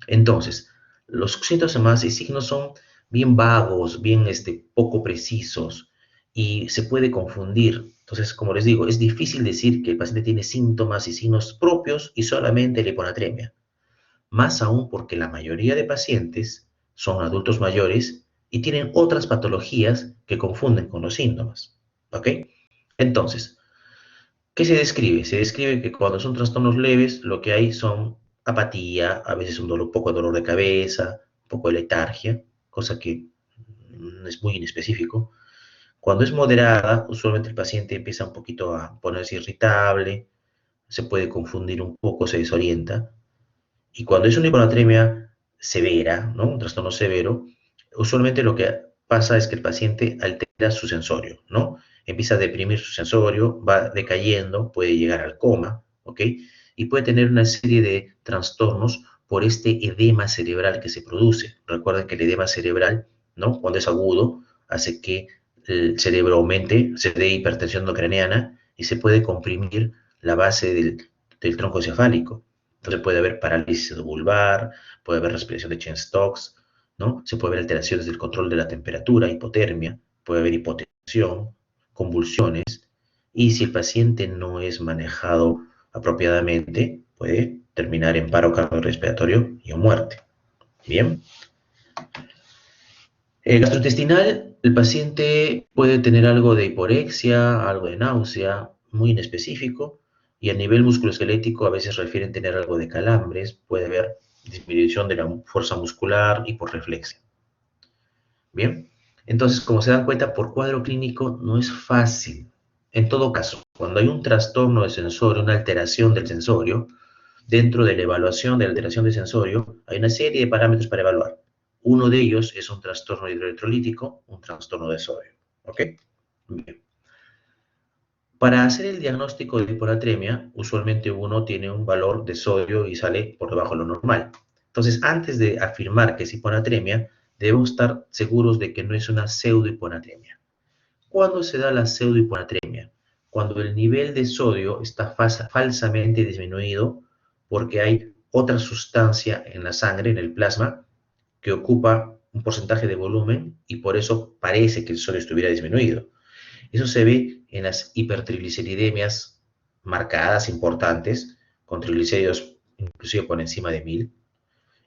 Entonces, los síntomas y signos son bien vagos, bien poco precisos, y se puede confundir. Entonces, como les digo, es difícil decir que el paciente tiene síntomas y signos propios y solamente la hiponatremia. Más aún porque la mayoría de pacientes son adultos mayores y tienen otras patologías que confunden con los síntomas. ¿Ok? Entonces, ¿qué se describe? Se describe que cuando son trastornos leves, lo que hay son apatía, a veces un dolor, poco de dolor de cabeza, un poco de letargia, cosa que es muy inespecífico. Cuando es moderada, usualmente el paciente empieza un poquito a ponerse irritable, se puede confundir un poco, se desorienta. Y cuando es una hiponatremia severa, ¿no? Un trastorno severo, usualmente lo que pasa es que el paciente altera su sensorio, ¿no? Empieza a deprimir su sensorio, va decayendo, puede llegar al coma, ¿ok? Y puede tener una serie de trastornos por este edema cerebral que se produce. Recuerden que el edema cerebral, ¿no? Cuando es agudo, hace que el cerebro aumente, se dé hipertensión no craneana y se puede comprimir la base del tronco encefálico. Entonces puede haber parálisis vulvar, puede haber respiración de Chien-Stokes, ¿no? Se puede ver alteraciones del control de la temperatura, hipotermia, puede haber hipotensión, convulsiones, y si el paciente no es manejado apropiadamente, puede terminar en paro cardiorrespiratorio y o muerte. Bien. El gastrointestinal, el paciente puede tener algo de hiporexia, algo de náusea, muy inespecífico, y a nivel musculoesquelético a veces refieren tener algo de calambres, puede haber disminución de la fuerza muscular, hiporreflexia. Bien, entonces como se dan cuenta, por cuadro clínico no es fácil. En todo caso, cuando hay un trastorno de sensorio, una alteración del sensorio, Dentro de la evaluación de alteración de sensorio, hay una serie de parámetros para evaluar. Uno de ellos es un trastorno hidroelectrolítico, un trastorno de sodio. ¿Ok? Bien. Para hacer el diagnóstico de hiponatremia, usualmente uno tiene un valor de sodio y sale por debajo de lo normal. Entonces, antes de afirmar que es hiponatremia, debemos estar seguros de que no es una pseudohiponatremia. ¿Cuándo se da la pseudohiponatremia? Cuando el nivel de sodio está falsamente disminuido porque hay otra sustancia en la sangre, en el plasma, que ocupa un porcentaje de volumen y por eso parece que el sodio estuviera disminuido. Eso se ve en las hipertrigliceridemias marcadas, importantes, con triglicéridos inclusive por encima de 1000,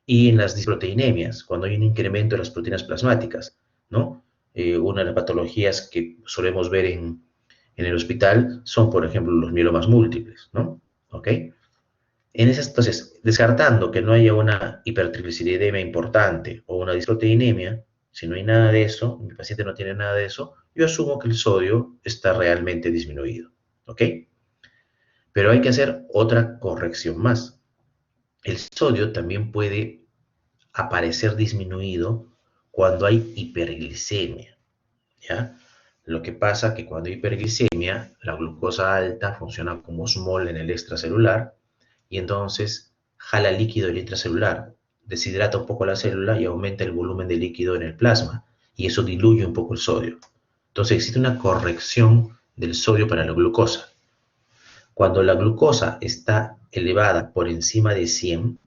y en las disproteinemias, cuando hay un incremento de las proteínas plasmáticas, ¿no? Una de las patologías que solemos ver en el hospital son, por ejemplo, los mielomas múltiples, ¿no? ¿Ok? Entonces, descartando que no haya una hipertrigliceridemia importante o una disproteinemia, si no hay nada de eso, mi paciente no tiene nada de eso, yo asumo que el sodio está realmente disminuido, ¿ok? Pero hay que hacer otra corrección más. El sodio también puede aparecer disminuido cuando hay hiperglicemia, ¿ya? Lo que pasa es que cuando hay hiperglicemia, la glucosa alta funciona como osmol en el extracelular y entonces jala líquido del intracelular, deshidrata un poco la célula y aumenta el volumen de líquido en el plasma y eso diluye un poco el sodio. Entonces existe una corrección del sodio para la glucosa. Cuando la glucosa está elevada por encima de 100,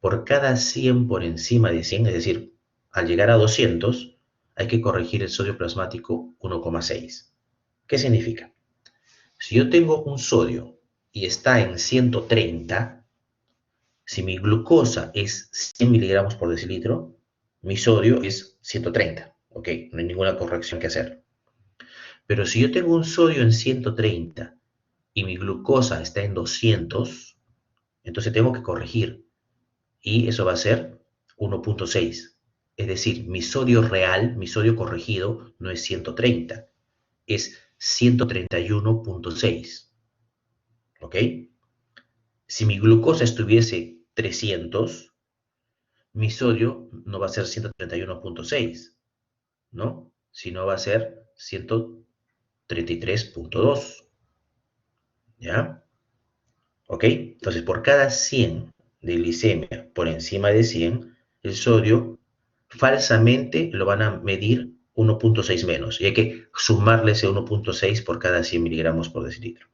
por cada 100 por encima de 100, es decir, al llegar a 200, hay que corregir el sodio plasmático 1,6. ¿Qué significa? Si yo tengo un sodio y está en 130, si mi glucosa es 100 miligramos por decilitro, mi sodio es 130. Ok, no hay ninguna corrección que hacer. Pero si yo tengo un sodio en 130 y mi glucosa está en 200, entonces tengo que corregir. Y eso va a ser 1,6. Es decir, mi sodio real, mi sodio corregido, no es 130, es 131,6. ¿Ok? Si mi glucosa estuviese 300, mi sodio no va a ser 131,6, ¿no? Sino va a ser 133,2. ¿Ya? ¿Ok? Entonces, por cada 100 de glicemia por encima de 100, el sodio falsamente lo van a medir 1,6 menos y hay que sumarle ese 1,6 por cada 100 miligramos por decilitro.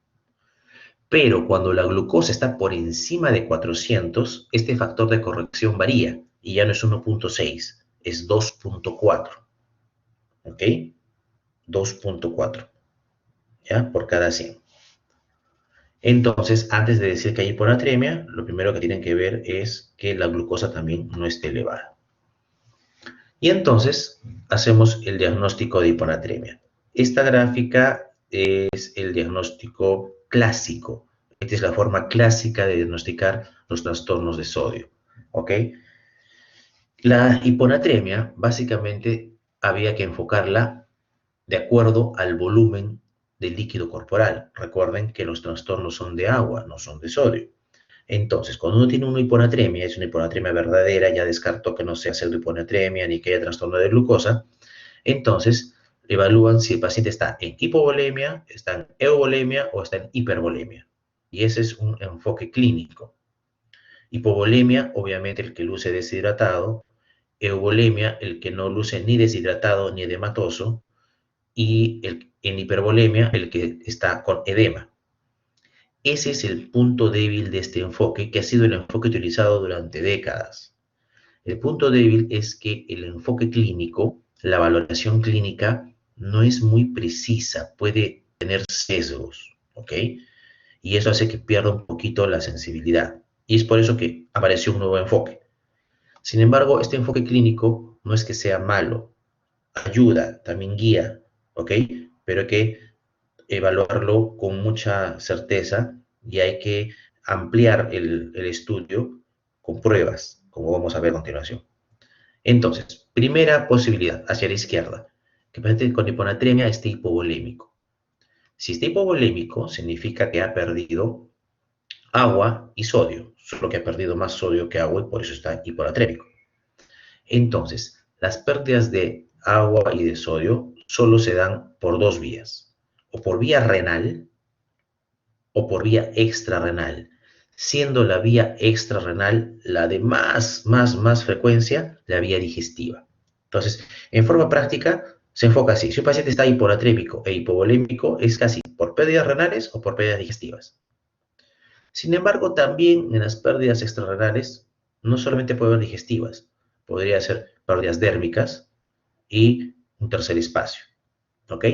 Pero cuando la glucosa está por encima de 400, este factor de corrección varía y ya no es 1,6, es 2,4. ¿Ok? 2,4, ¿ya? Por cada 100. Entonces, antes de decir que hay hiponatremia, lo primero que tienen que ver es que la glucosa también no esté elevada. Y entonces hacemos el diagnóstico de hiponatremia. Esta gráfica es el diagnóstico clásico. Esta es la forma clásica de diagnosticar los trastornos de sodio. ¿Ok? La hiponatremia básicamente había que enfocarla de acuerdo al volumen del líquido corporal. Recuerden que los trastornos son de agua, no son de sodio. Entonces, cuando uno tiene una hiponatremia, es una hiponatremia verdadera, ya descartó que no sea pseudohiponatremia ni que haya trastorno de glucosa, entonces evalúan si el paciente está en hipovolemia, está en euvolemia o está en hipervolemia. Y ese es un enfoque clínico. Hipovolemia, obviamente el que luce deshidratado, euvolemia, el que no luce ni deshidratado ni edematoso, y en hipervolemia, el que está con edema. Ese es el punto débil de este enfoque, que ha sido el enfoque utilizado durante décadas. El punto débil es que el enfoque clínico, la valoración clínica, no es muy precisa, puede tener sesgos, ¿ok? Y eso hace que pierda un poquito la sensibilidad. Y es por eso que apareció un nuevo enfoque. Sin embargo, este enfoque clínico no es que sea malo, ayuda, también guía, ¿ok? Pero hay que evaluarlo con mucha certeza y hay que ampliar el estudio con pruebas, como vamos a ver a continuación. Entonces, primera posibilidad, hacia la izquierda, que el paciente con hiponatremia esté hipovolémico. Si está hipovolémico, significa que ha perdido agua y sodio. solo que ha perdido más sodio que agua y por eso está hiponatrémico. Entonces, las pérdidas de agua y de sodio solo se dan por dos vías, o por vía renal o por vía extrarrenal, siendo la vía extrarrenal la de más frecuencia, la vía digestiva. Entonces, en forma práctica, se enfoca así. Si un paciente está hiponatrémico e hipovolémico, es casi por pérdidas renales o por pérdidas digestivas. Sin embargo, también en las pérdidas extrarrenales, no solamente puede haber digestivas, podría ser pérdidas dérmicas y un tercer espacio, ¿ok?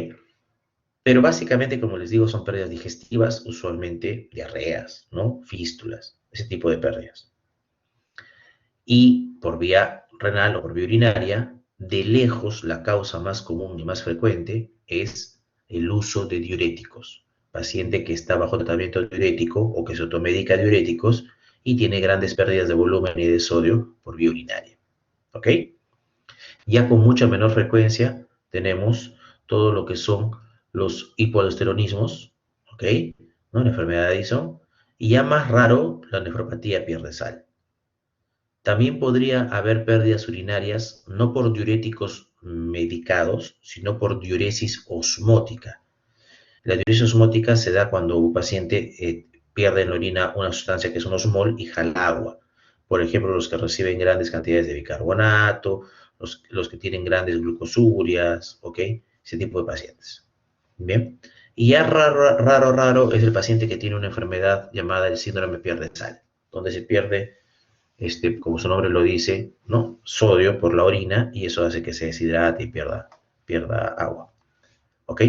Pero básicamente, como les digo, son pérdidas digestivas, usualmente diarreas, ¿no? Fístulas, ese tipo de pérdidas. Y por vía renal o por vía urinaria, de lejos la causa más común y más frecuente es el uso de diuréticos. Paciente que está bajo tratamiento diurético o que se automedica diuréticos y tiene grandes pérdidas de volumen y de sodio por vía urinaria. ¿Ok? Ya con mucha menor frecuencia tenemos todo lo que son los hipoaldosteronismos, ¿ok? ¿No? La enfermedad de Addison. Y ya más raro, la nefropatía pierde sal. También podría haber pérdidas urinarias no por diuréticos medicados, sino por diuresis osmótica. La diuresis osmótica se da cuando un paciente pierde en la orina una sustancia que es un osmol y jala agua. Por ejemplo, los que reciben grandes cantidades de bicarbonato, los que tienen grandes glucosurias, ¿ok? Ese tipo de pacientes. Bien. Y ya raro es el paciente que tiene una enfermedad llamada el síndrome pierde sal, donde se pierde como su nombre lo dice, ¿no? Sodio por la orina y eso hace que se deshidrate y pierda agua. ¿Ok?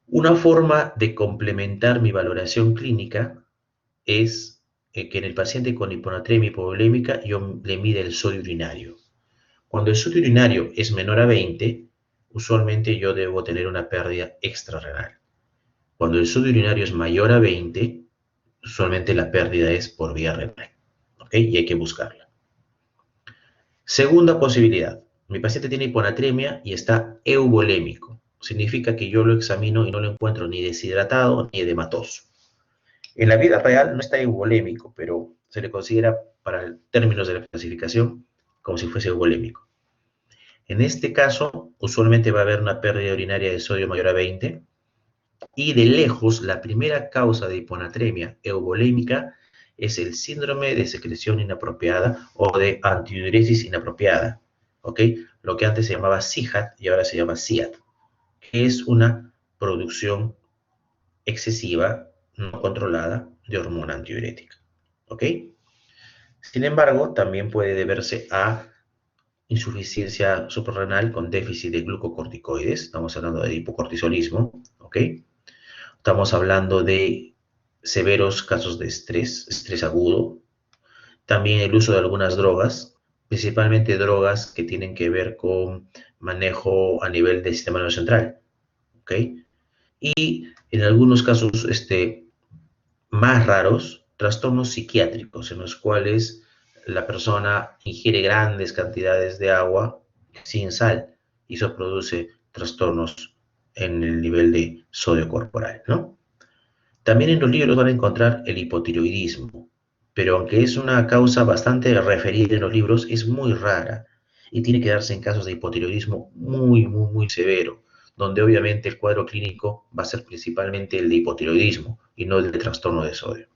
Una forma de complementar mi valoración clínica es que en el paciente con hiponatremia hipovolémica yo le mide el sodio urinario. Cuando el sodio urinario es menor a 20, usualmente yo debo tener una pérdida extrarrenal. Cuando el sodio urinario es mayor a 20, usualmente la pérdida es por vía renal. ¿Ok? Y hay que buscarla. Segunda posibilidad, mi paciente tiene hiponatremia y está euvolémico. Significa que yo lo examino y no lo encuentro ni deshidratado ni edematoso. En la vida real no está euvolémico, pero se le considera para términos de la clasificación como si fuese euvolémico. En este caso, usualmente va a haber una pérdida urinaria de sodio mayor a 20 y de lejos la primera causa de hiponatremia euvolémica es el síndrome de secreción inapropiada o de antidiuresis inapropiada, ¿ok? Lo que antes se llamaba SIHAT y ahora se llama SIAT, que es una producción excesiva, no controlada, de hormona antidiurética, ¿ok? Sin embargo, también puede deberse a insuficiencia suprarrenal con déficit de glucocorticoides, estamos hablando de hipocortisolismo, ¿ok? Estamos hablando de severos casos de estrés agudo, también el uso de algunas drogas, principalmente drogas que tienen que ver con manejo a nivel del sistema nervioso central, ¿ok? Y en algunos casos más raros, trastornos psiquiátricos en los cuales la persona ingiere grandes cantidades de agua sin sal y eso produce trastornos en el nivel de sodio corporal, ¿no? También en los libros van a encontrar el hipotiroidismo, pero aunque es una causa bastante referida en los libros, es muy rara y tiene que darse en casos de hipotiroidismo muy severo, donde obviamente el cuadro clínico va a ser principalmente el de hipotiroidismo y no el de trastorno de sodio.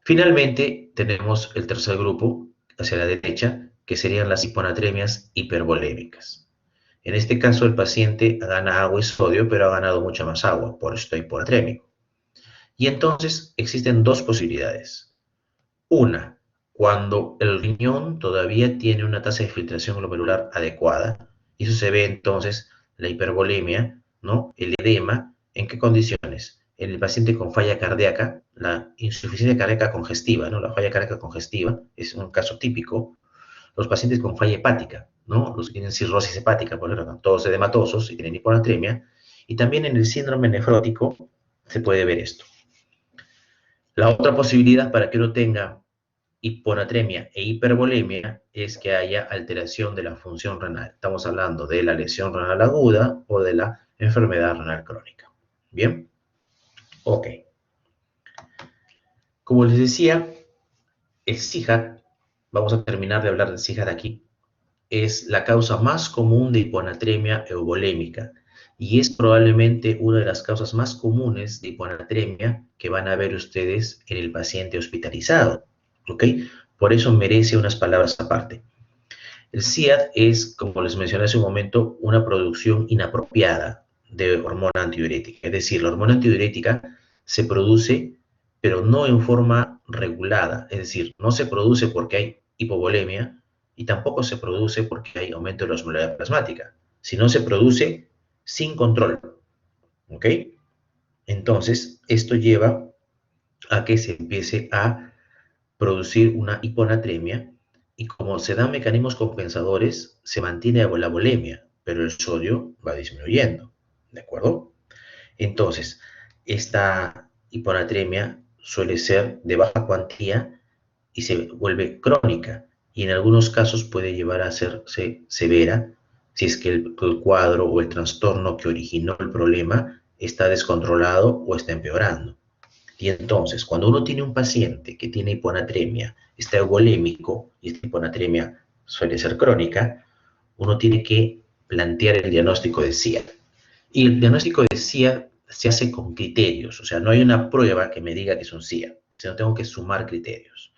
Finalmente, tenemos el tercer grupo, hacia la derecha, que serían las hiponatremias hipervolémicas. En este caso, el paciente gana agua y sodio, pero ha ganado mucha más agua, por eso está hiponatrémico. Y entonces existen dos posibilidades. Una, cuando el riñón todavía tiene una tasa de filtración glomerular adecuada, y eso se ve entonces la hipervolemia, ¿no? El edema, ¿en qué condiciones? En el paciente con falla cardíaca, la insuficiencia cardíaca congestiva, ¿no? La falla cardíaca congestiva es un caso típico. Los pacientes con falla hepática, ¿no? Los que tienen cirrosis hepática, por ejemplo, todos edematosos y tienen hiponatremia. Y también en el síndrome nefrótico se puede ver esto. La otra posibilidad para que uno tenga hiponatremia e hipervolemia es que haya alteración de la función renal. Estamos hablando de la lesión renal aguda o de la enfermedad renal crónica. ¿Bien? Ok. Como les decía, el SIHAT, vamos a terminar de hablar del SIHAT aquí, es la causa más común de hiponatremia euvolémica y es probablemente una de las causas más comunes de hiponatremia que van a ver ustedes en el paciente hospitalizado, ¿ok? Por eso merece unas palabras aparte. El SIAD es, como les mencioné hace un momento, una producción inapropiada de hormona antidiurética. Es decir, la hormona antidiurética se produce, pero no en forma regulada. Es decir, no se produce porque hay hipovolemia y tampoco se produce porque hay aumento de la osmolaridad plasmática, sino se produce sin control. ¿Ok? Entonces, esto lleva a que se empiece a producir una hiponatremia y como se dan mecanismos compensadores, se mantiene la volemia, pero el sodio va disminuyendo, ¿de acuerdo? Entonces, esta hiponatremia suele ser de baja cuantía y se vuelve crónica y en algunos casos puede llevar a hacerse severa si es que el cuadro o el trastorno que originó el problema está descontrolado o está empeorando. Y entonces, cuando uno tiene un paciente que tiene hiponatremia, está euvolémico, y esta hiponatremia suele ser crónica, uno tiene que plantear el diagnóstico de SIAD. Y el diagnóstico de SIAD se hace con criterios, o sea, no hay una prueba que me diga que es un SIAD, sino tengo que sumar criterios.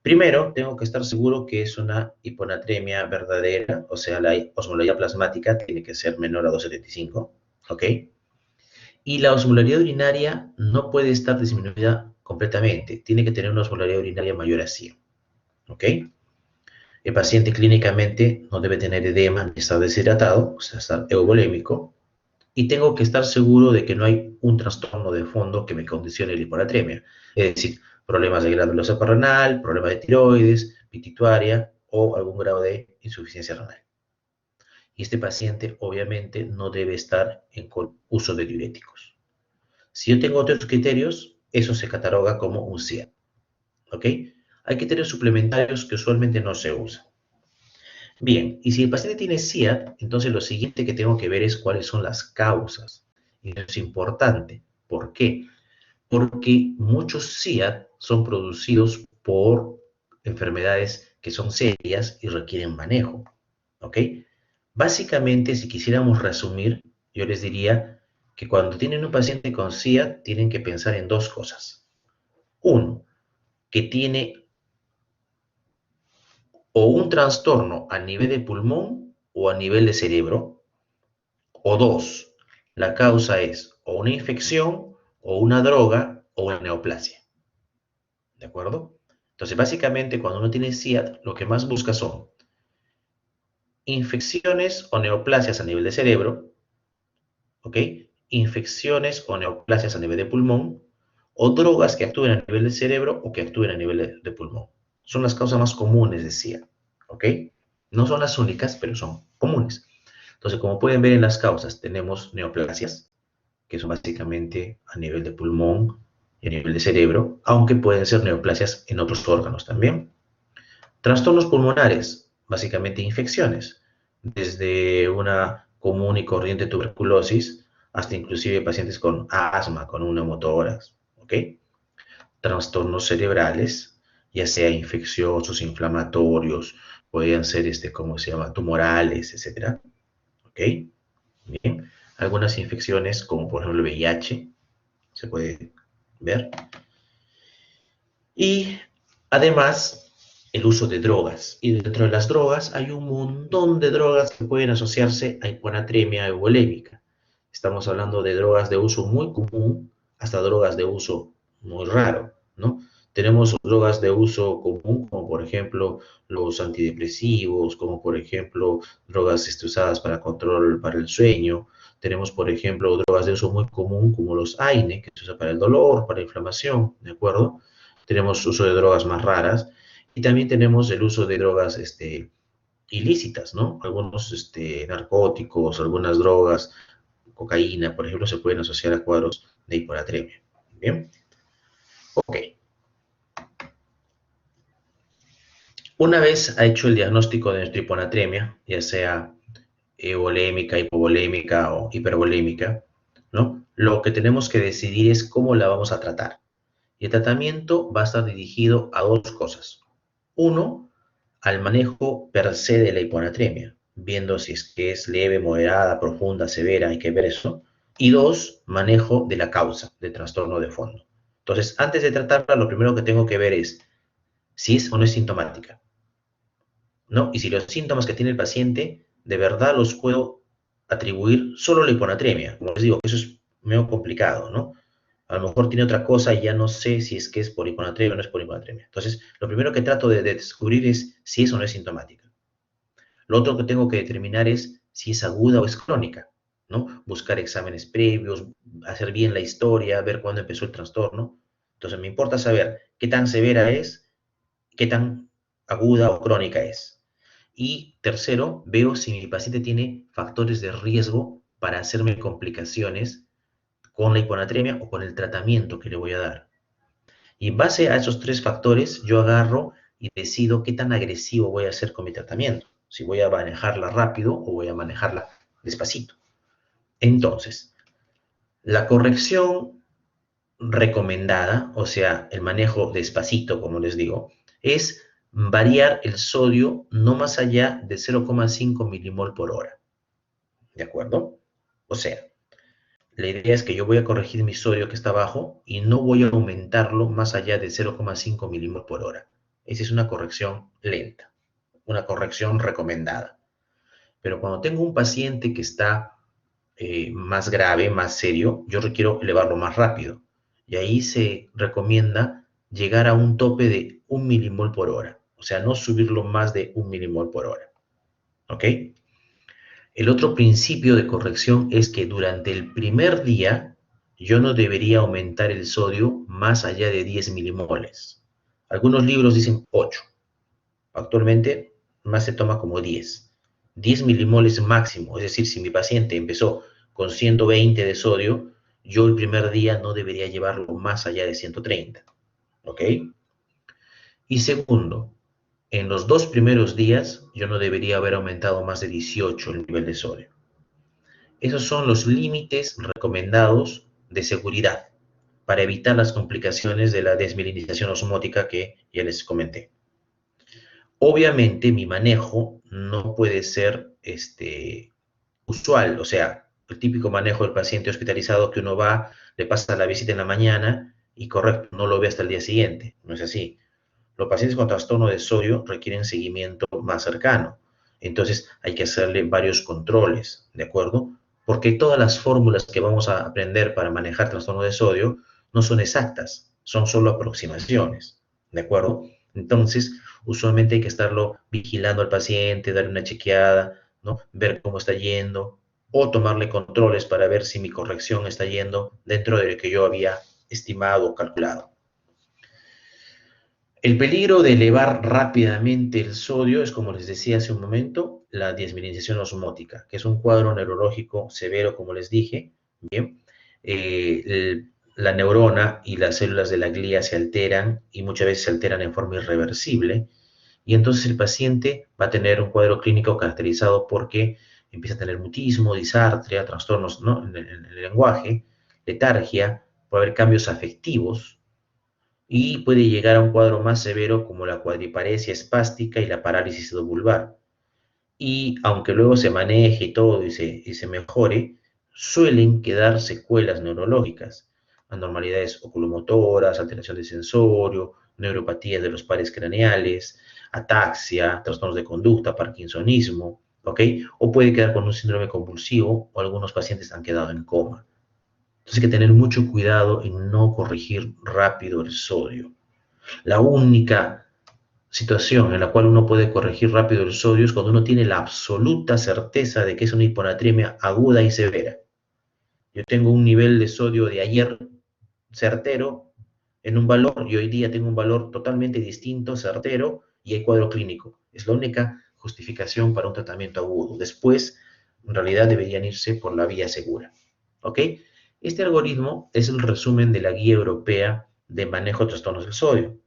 Primero, tengo que estar seguro que es una hiponatremia verdadera, o sea, la osmolaridad plasmática tiene que ser menor a 275, ¿ok? Y la osmolaridad urinaria no puede estar disminuida completamente, tiene que tener una osmolaridad urinaria mayor a 100, ¿ok? El paciente clínicamente no debe tener edema ni estar deshidratado, o sea, estar euvolémico, y tengo que estar seguro de que no hay un trastorno de fondo que me condicione la hiponatremia, es decir, problemas de glándula suprarrenal, problemas de tiroides, pituitaria o algún grado de insuficiencia renal. Y este paciente obviamente no debe estar en uso de diuréticos. Si yo tengo otros criterios, eso se cataloga como un SIAD, ¿ok? Hay criterios suplementarios que usualmente no se usan. Bien, y si el paciente tiene SIAD, entonces lo siguiente que tengo que ver es cuáles son las causas. Y eso es importante. ¿Por qué? Porque muchos SIAD son producidos por enfermedades que son serias y requieren manejo, ¿ok? Básicamente, si quisiéramos resumir, yo les diría que cuando tienen un paciente con SIAD, tienen que pensar en dos cosas. Uno, que tiene o un trastorno a nivel de pulmón o a nivel de cerebro, o dos, la causa es o una infección o una droga o una neoplasia. ¿De acuerdo? Entonces, básicamente, cuando uno tiene SIAD, lo que más busca son infecciones o neoplasias a nivel de cerebro, ¿ok? Infecciones o neoplasias a nivel de pulmón, o drogas que actúen a nivel del cerebro o que actúen a nivel de pulmón. Son las causas más comunes de SIAD, ¿ok? No son las únicas, pero son comunes. Entonces, como pueden ver en las causas, tenemos neoplasias, que son básicamente a nivel de pulmón y a nivel de cerebro, aunque pueden ser neoplasias en otros órganos también. Trastornos pulmonares, básicamente infecciones, desde una común y corriente tuberculosis hasta inclusive pacientes con asma, con un neumotórax, ¿ok? Trastornos cerebrales, ya sea infecciosos, inflamatorios, podrían ser, ¿cómo se llama?, tumorales, etcétera, ¿ok? Bien, algunas infecciones, como por ejemplo el VIH, se puede ver. Y además, el uso de drogas. Y dentro de las drogas hay un montón de drogas que pueden asociarse a hiponatremia euvolémica. Estamos hablando de drogas de uso muy común hasta drogas de uso muy raro, ¿no? Tenemos drogas de uso común, como por ejemplo los antidepresivos, como por ejemplo drogas usadas para control para el sueño. Tenemos, por ejemplo, drogas de uso muy común como los AINE, que se usa para el dolor, para la inflamación, ¿de acuerdo? Tenemos uso de drogas más raras y también tenemos el uso de drogas ilícitas, ¿no? Algunos narcóticos, algunas drogas, cocaína, por ejemplo, se pueden asociar a cuadros de hiponatremia. Bien, ok. Una vez ha hecho el diagnóstico de nuestra hiponatremia, ya sea volémica, hipovolémica o hipervolémica, ¿no? Lo que tenemos que decidir es cómo la vamos a tratar. Y el tratamiento va a estar dirigido a dos cosas. Uno, al manejo per se de la hiponatremia, viendo si es que es leve, moderada, profunda, severa, hay que ver eso. Y dos, manejo de la causa del trastorno de fondo. Entonces, antes de tratarla, lo primero que tengo que ver es si es o no es sintomática, ¿no? Y si los síntomas que tiene el paciente de verdad los puedo atribuir solo a la hiponatremia. Como les digo, eso es medio complicado, ¿no? A lo mejor tiene otra cosa y ya no sé si es que es por hiponatremia o no es por hiponatremia. Entonces, lo primero que trato de descubrir es si es o no es sintomática. Lo otro que tengo que determinar es si es aguda o es crónica, ¿no? Buscar exámenes previos, hacer bien la historia, ver cuándo empezó el trastorno. Entonces, me importa saber qué tan severa es, qué tan aguda o crónica es. Y tercero, veo si mi paciente tiene factores de riesgo para hacerme complicaciones con la hiponatremia o con el tratamiento que le voy a dar. Y en base a esos tres factores, yo agarro y decido qué tan agresivo voy a hacer con mi tratamiento. Si voy a manejarla rápido o voy a manejarla despacito. Entonces, la corrección recomendada, o sea, el manejo despacito, como les digo, es variar el sodio no más allá de 0,5 milimol por hora. ¿De acuerdo? O sea, la idea es que yo voy a corregir mi sodio que está bajo y no voy a aumentarlo más allá de 0,5 milimol por hora. Esa es una corrección lenta, una corrección recomendada. Pero cuando tengo un paciente que está más grave, más serio, yo requiero elevarlo más rápido. Y ahí se recomienda llegar a un tope de 1 milimol por hora. O sea, no subirlo más de 1 milimol por hora. ¿Ok? El otro principio de corrección es que durante el primer día yo no debería aumentar el sodio más allá de 10 milimoles. Algunos libros dicen 8. Actualmente más se toma como 10. 10 milimoles máximo, es decir, si mi paciente empezó con 120 de sodio, yo el primer día no debería llevarlo más allá de 130. ¿Ok? Y segundo, en los 2 primeros días yo no debería haber aumentado más de 18 el nivel de sodio. Esos son los límites recomendados de seguridad para evitar las complicaciones de la desmielinización osmótica que ya les comenté. Obviamente mi manejo no puede ser usual, o sea, el típico manejo del paciente hospitalizado que uno va, le pasa la visita en la mañana y correcto, no lo ve hasta el día siguiente. No es así. Los pacientes con trastorno de sodio requieren seguimiento más cercano. Entonces hay que hacerle varios controles, ¿de acuerdo? Porque todas las fórmulas que vamos a aprender para manejar trastorno de sodio no son exactas, son solo aproximaciones, ¿de acuerdo? Entonces, usualmente hay que estarlo vigilando al paciente, darle una chequeada, ¿no? Ver cómo está yendo, o tomarle controles para ver si mi corrección está yendo dentro de lo que yo había estimado o calculado. El peligro de elevar rápidamente el sodio es, como les decía hace un momento, la desmineralización osmótica, que es un cuadro neurológico severo, como les dije. Bien, la neurona y las células de la glía se alteran y muchas veces se alteran en forma irreversible. Y entonces el paciente va a tener un cuadro clínico caracterizado porque empieza a tener mutismo, disartria, trastornos, ¿no?, en el lenguaje, letargia, puede haber cambios afectivos y puede llegar a un cuadro más severo como la cuadriparesia espástica y la parálisis vulvar. Y aunque luego se maneje y todo y se mejore, suelen quedar secuelas neurológicas, anormalidades oculomotoras, alteración de sensorio, neuropatías de los pares craneales, ataxia, trastornos de conducta, parkinsonismo, ¿ok? O puede quedar con un síndrome convulsivo o algunos pacientes han quedado en coma. Entonces hay que tener mucho cuidado en no corregir rápido el sodio. La única situación en la cual uno puede corregir rápido el sodio es cuando uno tiene la absoluta certeza de que es una hiponatremia aguda y severa. Yo tengo un nivel de sodio de ayer certero en un valor y hoy día tengo un valor totalmente distinto, certero, y hay cuadro clínico. Es la única justificación para un tratamiento agudo. Después, en realidad, deberían irse por la vía segura. ¿Ok? Este algoritmo es el resumen de la Guía Europea de Manejo de Trastornos del Sodio,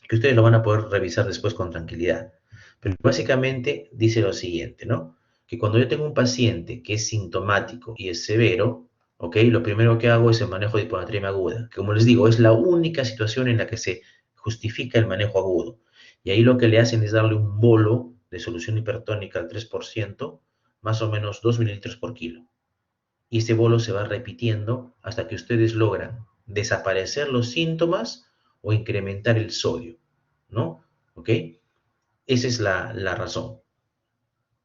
que ustedes lo van a poder revisar después con tranquilidad. Pero básicamente dice lo siguiente, ¿no? Que cuando yo tengo un paciente que es sintomático y es severo, ¿ok? Lo primero que hago es el manejo de hiponatremia aguda, que como les digo, es la única situación en la que se justifica el manejo agudo. Y ahí lo que le hacen es darle un bolo de solución hipertónica al 3%, más o menos 2 mililitros por kilo. Y ese bolo se va repitiendo hasta que ustedes logran desaparecer los síntomas o incrementar el sodio, ¿no? ¿Ok? Esa es la razón.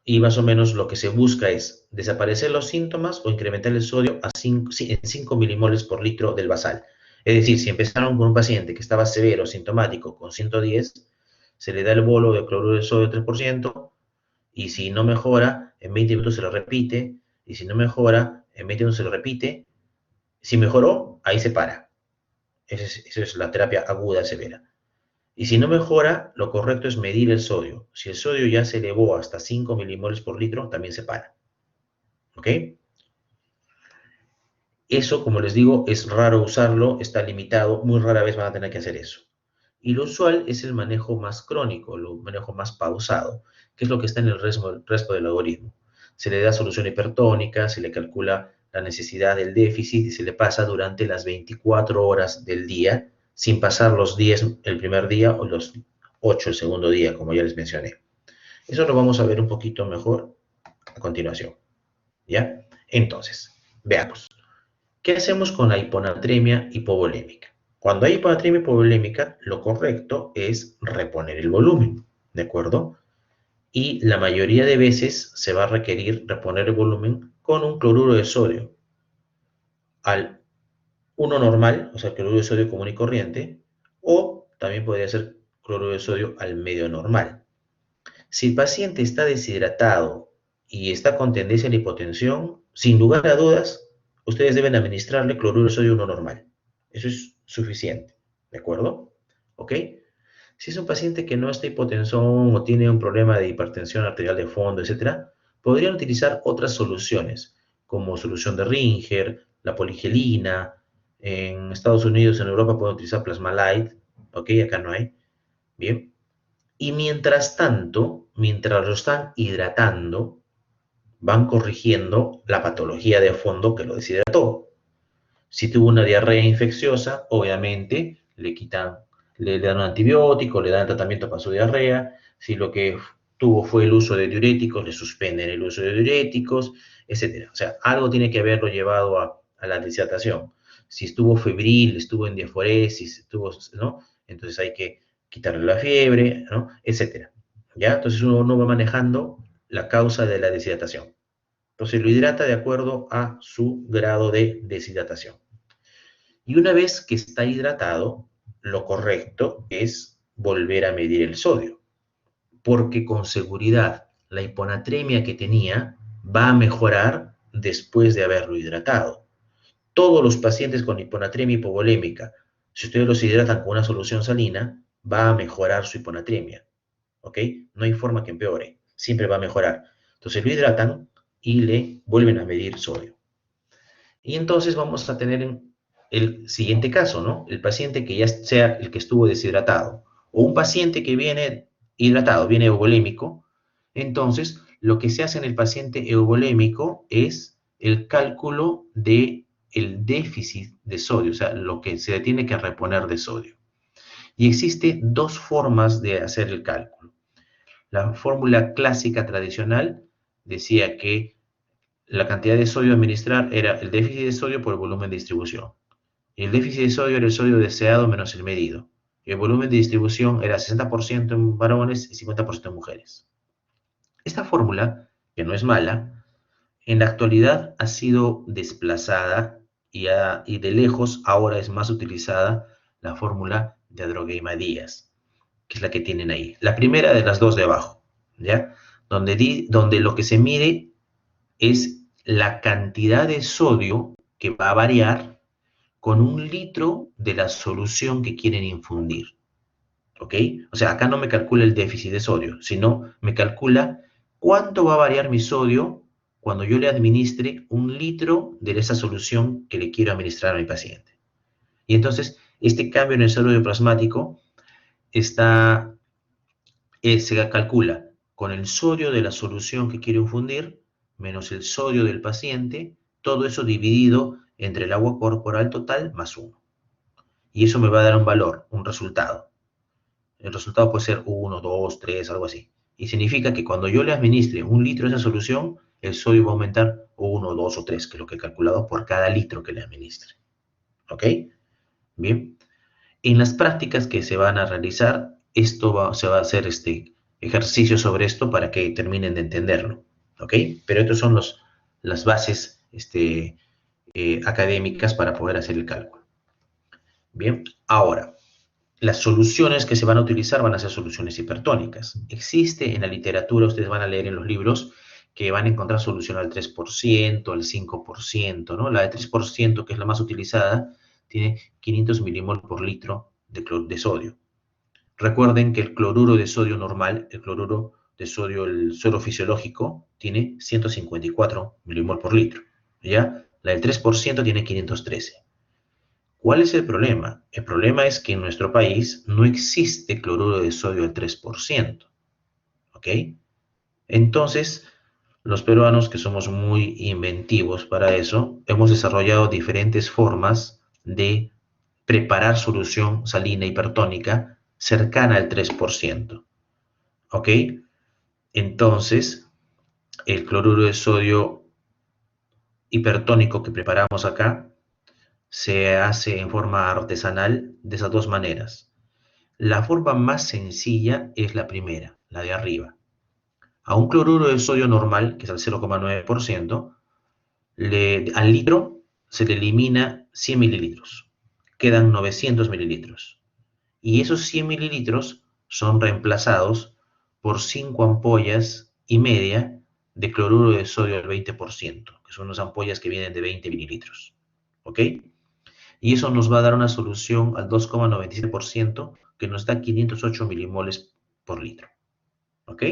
Y más o menos lo que se busca es desaparecer los síntomas o incrementar el sodio en 5 milimoles por litro del basal. Es decir, si empezaron con un paciente que estaba severo, sintomático, con 110, se le da el bolo de cloruro de sodio 3%, y si no mejora, en 20 minutos se lo repite, y si no mejora, en 20 minutos se lo repite. Si mejoró, ahí se para. Esa es la terapia aguda severa. Y si no mejora, lo correcto es medir el sodio. Si el sodio ya se elevó hasta 5 milimoles por litro, también se para. ¿Ok? Eso, como les digo, es raro usarlo, está limitado, muy rara vez van a tener que hacer eso. Y lo usual es el manejo más crónico, el manejo más pausado, que es lo que está en el resto del algoritmo. Se le da solución hipertónica, se le calcula la necesidad del déficit y se le pasa durante las 24 horas del día, sin pasar los 10 el primer día o los 8 el segundo día, como ya les mencioné. Eso lo vamos a ver un poquito mejor a continuación. ¿Ya? Entonces, veamos. ¿Qué hacemos con la hiponatremia hipovolémica? Cuando hay hiponatremia hipovolémica, lo correcto es reponer el volumen, ¿de acuerdo? Y la mayoría de veces se va a requerir reponer el volumen con un cloruro de sodio al uno normal, o sea, cloruro de sodio común y corriente, o también podría ser cloruro de sodio al medio normal. Si el paciente está deshidratado y está con tendencia a la hipotensión, sin lugar a dudas, ustedes deben administrarle cloruro de sodio 1 normal. Eso es suficiente, ¿de acuerdo? ¿Ok? Si es un paciente que no está hipotensón o tiene un problema de hipertensión arterial de fondo, etcétera, podrían utilizar otras soluciones, como solución de Ringer, la poligelina. En Estados Unidos, en Europa, pueden utilizar Plasmalide, ¿ok? Acá no hay. Bien. Y mientras tanto, mientras lo están hidratando, van corrigiendo la patología de fondo que lo deshidrató. Si tuvo una diarrea infecciosa, obviamente le dan un antibiótico, le dan tratamiento para su diarrea. Si lo que tuvo fue el uso de diuréticos, le suspenden el uso de diuréticos, etc. O sea, algo tiene que haberlo llevado a la deshidratación. Si estuvo febril, estuvo en diaforesis, estuvo, ¿no? Entonces hay que quitarle la fiebre, ¿no? Etcétera. ¿Ya? Entonces uno va manejando la causa de la deshidratación. Entonces lo hidrata de acuerdo a su grado de deshidratación. Y una vez que está hidratado, lo correcto es volver a medir el sodio, porque con seguridad la hiponatremia que tenía va a mejorar después de haberlo hidratado. Todos los pacientes con hiponatremia hipovolémica, si ustedes los hidratan con una solución salina, va a mejorar su hiponatremia, ¿ok? No hay forma que empeore, siempre va a mejorar. Entonces lo hidratan y le vuelven a medir sodio. Y entonces vamos a tener el siguiente caso, ¿no? El paciente que ya sea el que estuvo deshidratado o un paciente que viene hidratado, viene euvolémico. Entonces, lo que se hace en el paciente euvolémico es el cálculo de el déficit de sodio, o sea, lo que se tiene que reponer de sodio. Y existe dos formas de hacer el cálculo. La fórmula clásica tradicional decía que la cantidad de sodio a administrar era el déficit de sodio por el volumen de distribución. El déficit de sodio era el sodio deseado menos el medido. El volumen de distribución era 60% en varones y 50% en mujeres. Esta fórmula, que no es mala, en la actualidad ha sido desplazada y de lejos ahora es más utilizada la fórmula de Adrogueima-Díaz, que es la que tienen ahí. La primera de las dos de abajo, ¿ya? Donde lo que se mide es la cantidad de sodio que va a variar con 1 litro de la solución que quieren infundir. ¿Ok? O sea, acá no me calcula el déficit de sodio, sino me calcula cuánto va a variar mi sodio cuando yo le administre 1 litro de esa solución que le quiero administrar a mi paciente. Y entonces, este cambio en el sodio plasmático se calcula con el sodio de la solución que quiero infundir menos el sodio del paciente, todo eso dividido entre el agua corporal total más 1. Y eso me va a dar un valor, un resultado. El resultado puede ser 1, 2, 3, algo así. Y significa que cuando yo le administre 1 litro de esa solución, el sodio va a aumentar 1, 2 o 3, que es lo que he calculado por cada litro que le administre. ¿Ok? Bien. En las prácticas que se van a realizar, se va a hacer ejercicio sobre esto para que terminen de entenderlo. ¿Ok? Pero estas son las bases académicas para poder hacer el cálculo. Bien, ahora, las soluciones que se van a utilizar van a ser soluciones hipertónicas. Existe en la literatura, ustedes van a leer en los libros, que van a encontrar solución al 3%, al 5%, ¿no? La de 3%, que es la más utilizada, tiene 500 milimol por litro de sodio. Recuerden que el cloruro de sodio normal, el cloruro de sodio, el suero fisiológico, tiene 154 milimol por litro. ¿Ya? La del 3% tiene 513. ¿Cuál es el problema? El problema es que en nuestro país no existe cloruro de sodio al 3%. ¿Ok? Entonces, los peruanos, que somos muy inventivos para eso, hemos desarrollado diferentes formas de preparar solución salina hipertónica cercana al 3%. ¿Ok? Entonces, el cloruro de sodio hipertónico que preparamos acá se hace en forma artesanal de esas dos maneras. La forma más sencilla es la primera, la de arriba. A un cloruro de sodio normal, que es al 0,9%, al litro se le elimina 100 mililitros. Quedan 900 mililitros. Y esos 100 mililitros son reemplazados por 5 ampollas y media de cloruro de sodio al 20%, que son unas ampollas que vienen de 20 mililitros. ¿Ok? Y eso nos va a dar una solución al 2,97% que nos da 508 milimoles por litro. ¿Ok?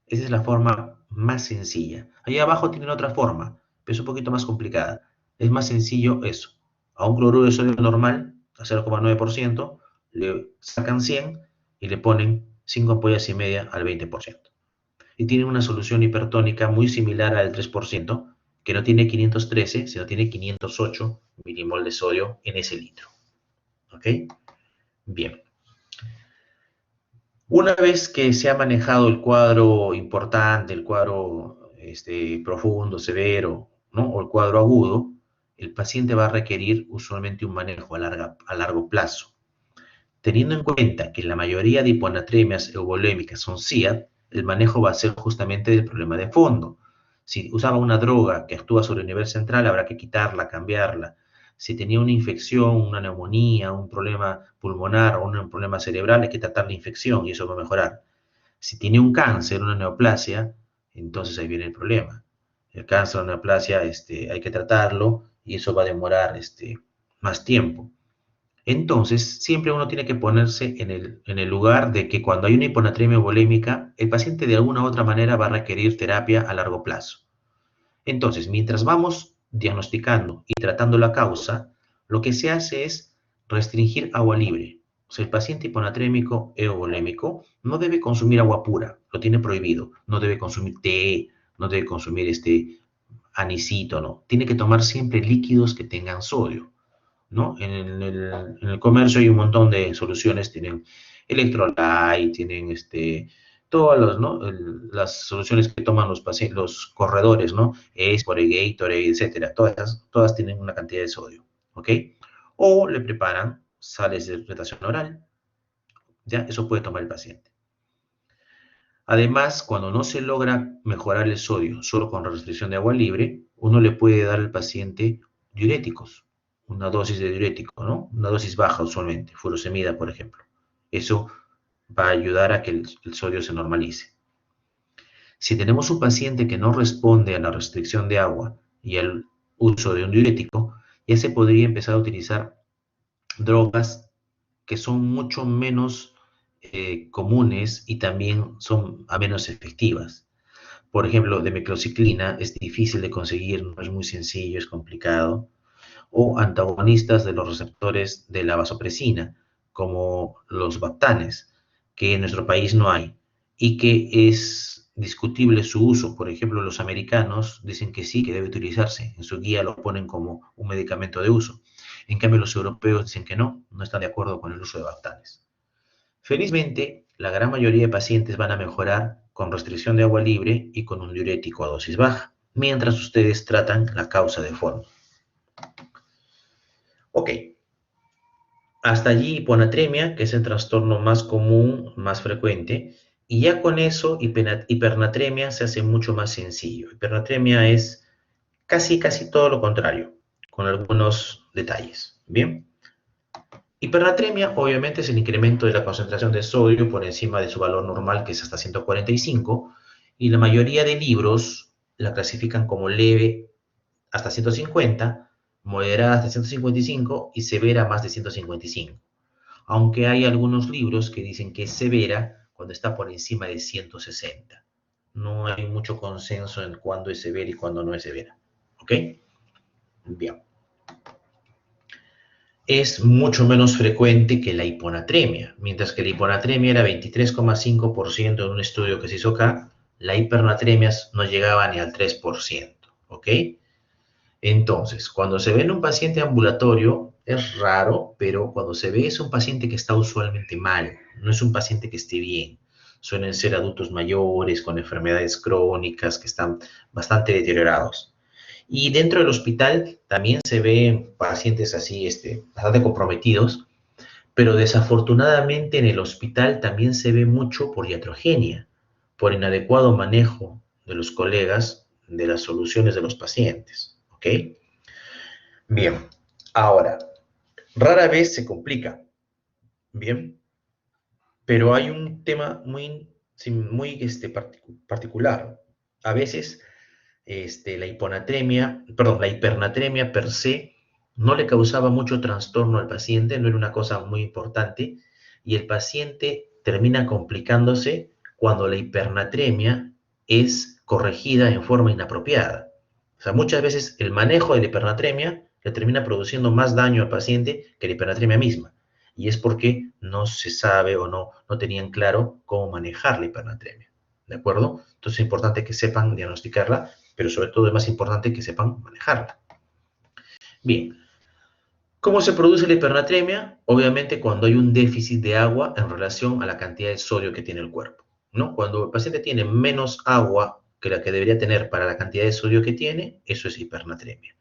Esa es la forma más sencilla. Ahí abajo tienen otra forma, pero es un poquito más complicada. Es más sencillo eso. A un cloruro de sodio normal, a 0,9%, le sacan 100 y le ponen 5 ampollas y media al 20%. Y tienen una solución hipertónica muy similar al 3%, que no tiene 513, sino tiene 508 milimol de sodio en ese litro. ¿Ok? Bien. Una vez que se ha manejado el cuadro importante, el cuadro profundo, severo, ¿no? O el cuadro agudo, el paciente va a requerir usualmente un manejo a largo plazo. Teniendo en cuenta que la mayoría de hiponatremias euvolémicas son CIAD, el manejo va a ser justamente del problema de fondo. Si usaba una droga que actúa sobre el nivel central, habrá que quitarla, cambiarla. Si tenía una infección, una neumonía, un problema pulmonar o un problema cerebral, hay que tratar la infección y eso va a mejorar. Si tiene un cáncer, una neoplasia, entonces ahí viene el problema. El cáncer o neoplasia hay que tratarlo y eso va a demorar más tiempo. Entonces, siempre uno tiene que ponerse en el lugar de que cuando hay una hiponatremia volémica, el paciente de alguna u otra manera va a requerir terapia a largo plazo. Entonces, mientras vamos diagnosticando y tratando la causa, lo que se hace es restringir agua libre. O sea, el paciente hiponatrémico euvolémico no debe consumir agua pura, lo tiene prohibido. No debe consumir té, no debe consumir anisito, no. Tiene que tomar siempre líquidos que tengan sodio, ¿no? En el comercio hay un montón de soluciones, tienen Electrolyte, tienen todas ¿no? Las soluciones que toman los pacientes, los corredores, ¿no? Espore, Gatorade, etcétera. Todas tienen una cantidad de sodio, ¿ok? O le preparan sales de hidratación oral, ¿ya? Eso puede tomar el paciente. Además, cuando no se logra mejorar el sodio solo con restricción de agua libre, uno le puede dar al paciente diuréticos, una dosis de diurético, ¿no? Una dosis baja usualmente, furosemida, por ejemplo. Eso va a ayudar a que el sodio se normalice. Si tenemos un paciente que no responde a la restricción de agua y al uso de un diurético, ya se podría empezar a utilizar drogas que son mucho menos comunes y también son menos efectivas. Por ejemplo, de meclociclina es difícil de conseguir, no es muy sencillo, es complicado. O antagonistas de los receptores de la vasopresina, como los bactanes, que en nuestro país no hay, y que es discutible su uso. Por ejemplo, los americanos dicen que sí, que debe utilizarse. En su guía lo ponen como un medicamento de uso. En cambio, los europeos dicen que no, no están de acuerdo con el uso de Bactales. Felizmente, la gran mayoría de pacientes van a mejorar con restricción de agua libre y con un diurético a dosis baja, mientras ustedes tratan la causa de fondo. Ok, hasta allí hiponatremia, que es el trastorno más común, más frecuente, y ya con eso hipernatremia se hace mucho más sencillo. Hipernatremia es casi todo lo contrario, con algunos detalles. Bien. Hipernatremia, obviamente, es el incremento de la concentración de sodio por encima de su valor normal, que es hasta 145, y la mayoría de libros la clasifican como leve hasta 150, moderada hasta 155 y severa más de 155. Aunque hay algunos libros que dicen que es severa cuando está por encima de 160. No hay mucho consenso en cuándo es severa y cuándo no es severa. ¿Ok? Bien. Es mucho menos frecuente que la hiponatremia. Mientras que la hiponatremia era 23,5% en un estudio que se hizo acá, la hipernatremia no llegaba ni al 3%. ¿Ok? Entonces, cuando se ve en un paciente ambulatorio, es raro, pero cuando se ve es un paciente que está usualmente mal, no es un paciente que esté bien. Suelen ser adultos mayores con enfermedades crónicas que están bastante deteriorados. Y dentro del hospital también se ven pacientes así, bastante comprometidos, pero desafortunadamente en el hospital también se ve mucho por iatrogenia, por inadecuado manejo de los colegas de las soluciones de los pacientes. ¿Ok? Bien, ahora, rara vez se complica, bien, pero hay un tema muy particular. A veces la hipernatremia per se no le causaba mucho trastorno al paciente, no era una cosa muy importante, y el paciente termina complicándose cuando la hipernatremia es corregida en forma inapropiada. O sea, muchas veces el manejo de la hipernatremia le termina produciendo más daño al paciente que la hipernatremia misma. Y es porque no se sabe o no tenían claro cómo manejar la hipernatremia. ¿De acuerdo? Entonces es importante que sepan diagnosticarla, pero sobre todo es más importante que sepan manejarla. Bien, ¿cómo se produce la hipernatremia? Obviamente cuando hay un déficit de agua en relación a la cantidad de sodio que tiene el cuerpo, ¿no? Cuando el paciente tiene menos agua que la que debería tener para la cantidad de sodio que tiene, eso es hipernatremia.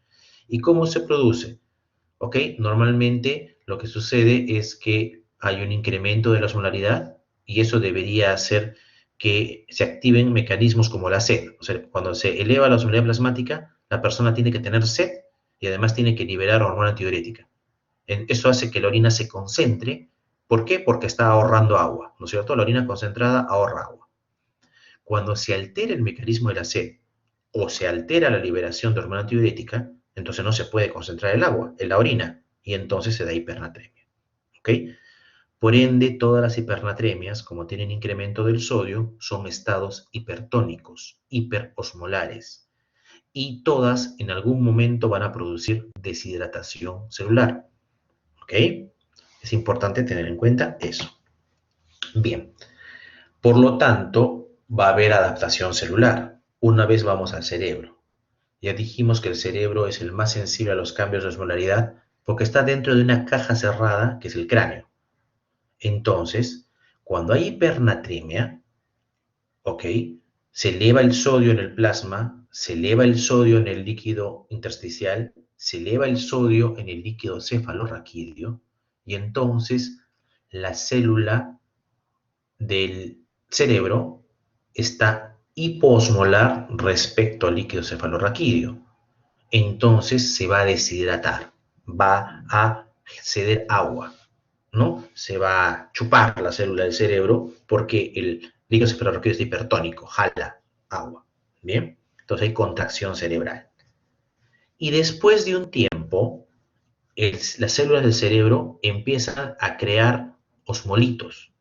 ¿Y cómo se produce? ¿Ok? Normalmente lo que sucede es que hay un incremento de la osmolaridad y eso debería hacer que se activen mecanismos como la sed. O sea, cuando se eleva la osmolaridad plasmática, la persona tiene que tener sed y además tiene que liberar hormona antidiurética. Eso hace que la orina se concentre. ¿Por qué? Porque está ahorrando agua, ¿no es cierto? La orina concentrada ahorra agua. Cuando se altera el mecanismo de la sed o se altera la liberación de hormona antidiurética, entonces no se puede concentrar el agua en la orina y entonces se da hipernatremia. ¿Ok? Por ende, todas las hipernatremias, como tienen incremento del sodio, son estados hipertónicos, hiperosmolares. Y todas en algún momento van a producir deshidratación celular. ¿Ok? Es importante tener en cuenta eso. Bien, por lo tanto, va a haber adaptación celular. Una vez vamos al cerebro. Ya dijimos que el cerebro es el más sensible a los cambios de osmolaridad porque está dentro de una caja cerrada que es el cráneo. Entonces, cuando hay hipernatremia, ¿ok? Se eleva el sodio en el plasma, se eleva el sodio en el líquido intersticial, se eleva el sodio en el líquido cefalorraquídeo y entonces la célula del cerebro está hipoosmolar respecto al líquido cefalorraquídeo. Entonces se va a deshidratar, va a ceder agua, ¿no? Se va a chupar la célula del cerebro porque el líquido cefalorraquídeo es hipertónico, jala agua, ¿bien? Entonces hay contracción cerebral. Y después de un tiempo, las células del cerebro empiezan a crear osmolitos,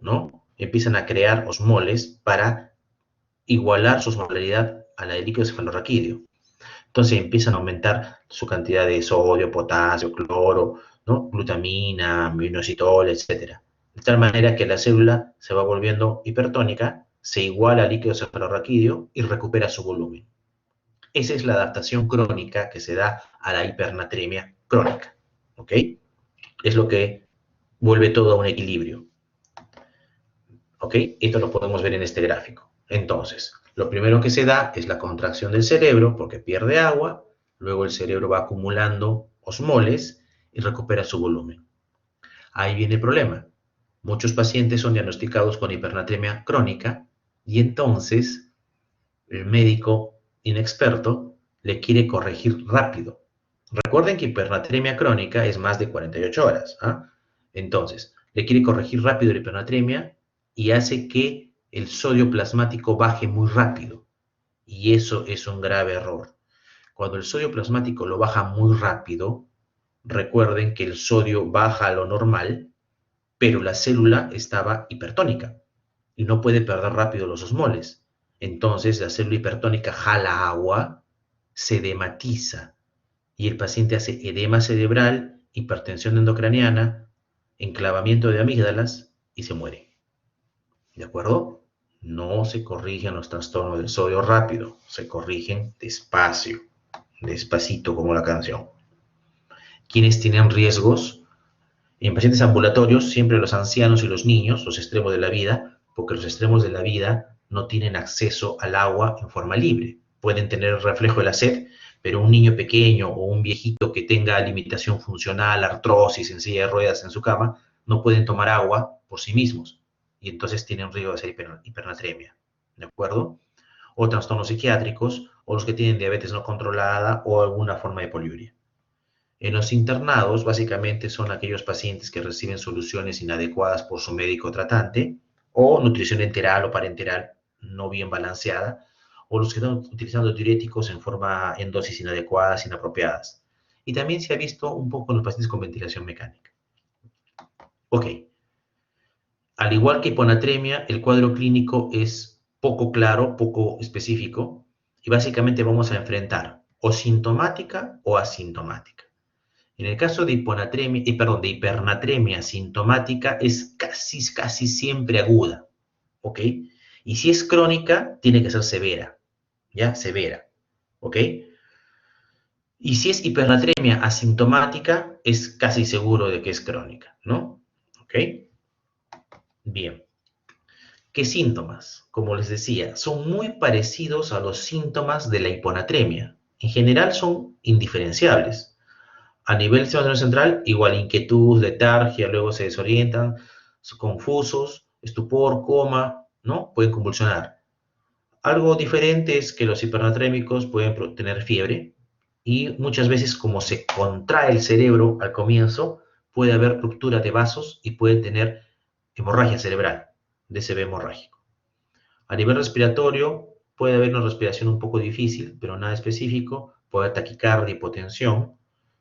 ¿no? Empiezan a crear osmoles para igualar su osmolaridad a la del líquido cefalorraquídeo. Entonces empiezan a aumentar su cantidad de sodio, potasio, cloro, ¿no? Glutamina, minoxidil, etc. De tal manera que la célula se va volviendo hipertónica, se iguala al líquido cefalorraquídeo y recupera su volumen. Esa es la adaptación crónica que se da a la hipernatremia crónica, ¿ok? Es lo que vuelve todo a un equilibrio, ¿ok? Esto lo podemos ver en este gráfico. Entonces, lo primero que se da es la contracción del cerebro porque pierde agua, luego el cerebro va acumulando osmoles y recupera su volumen. Ahí viene el problema. Muchos pacientes son diagnosticados con hipernatremia crónica y entonces el médico inexperto le quiere corregir rápido. Recuerden que hipernatremia crónica es más de 48 horas. ¿Ah? Entonces, le quiere corregir rápido la hipernatremia y hace que el sodio plasmático baje muy rápido. Y eso es un grave error. Cuando el sodio plasmático lo baja muy rápido, recuerden que el sodio baja a lo normal, pero la célula estaba hipertónica y no puede perder rápido los osmoles. Entonces la célula hipertónica jala agua, se edematiza y el paciente hace edema cerebral, hipertensión endocraniana, enclavamiento de amígdalas y se muere. ¿De acuerdo? No se corrigen los trastornos del sodio rápido, se corrigen despacio, despacito como la canción. ¿Quiénes tienen riesgos? En pacientes ambulatorios, siempre los ancianos y los niños, los extremos de la vida, porque los extremos de la vida no tienen acceso al agua en forma libre. Pueden tener el reflejo de la sed, pero un niño pequeño o un viejito que tenga limitación funcional, artrosis en silla de ruedas en su cama, no pueden tomar agua por sí mismos y entonces tienen riesgo de hacer hipernatremia. ¿De acuerdo? O trastornos psiquiátricos, o los que tienen diabetes no controlada o alguna forma de poliuria. En los internados, básicamente son aquellos pacientes que reciben soluciones inadecuadas por su médico tratante, o nutrición enteral o parenteral no bien balanceada, o los que están utilizando diuréticos en dosis inadecuadas, inapropiadas. Y también se ha visto un poco en los pacientes con ventilación mecánica. Ok. Al igual que hiponatremia, el cuadro clínico es poco claro, poco específico, y básicamente vamos a enfrentar o sintomática o asintomática. En el caso de de hipernatremia sintomática es casi siempre aguda, ¿ok? Y si es crónica, tiene que ser severa, ¿ya? Severa, ¿ok? Y si es hipernatremia asintomática, es casi seguro de que es crónica, ¿no? ¿Ok? Bien. ¿Qué síntomas? Como les decía, son muy parecidos a los síntomas de la hiponatremia. En general son indiferenciables. A nivel del sistema nervioso central, igual inquietud, letargia, luego se desorientan, son confusos, estupor, coma, ¿no? Pueden convulsionar. Algo diferente es que los hipernatrémicos pueden tener fiebre y muchas veces como se contrae el cerebro al comienzo, puede haber ruptura de vasos y puede tener hemorragia cerebral, DCB hemorrágico. A nivel respiratorio, puede haber una respiración un poco difícil, pero nada específico, puede haber taquicardia, hipotensión,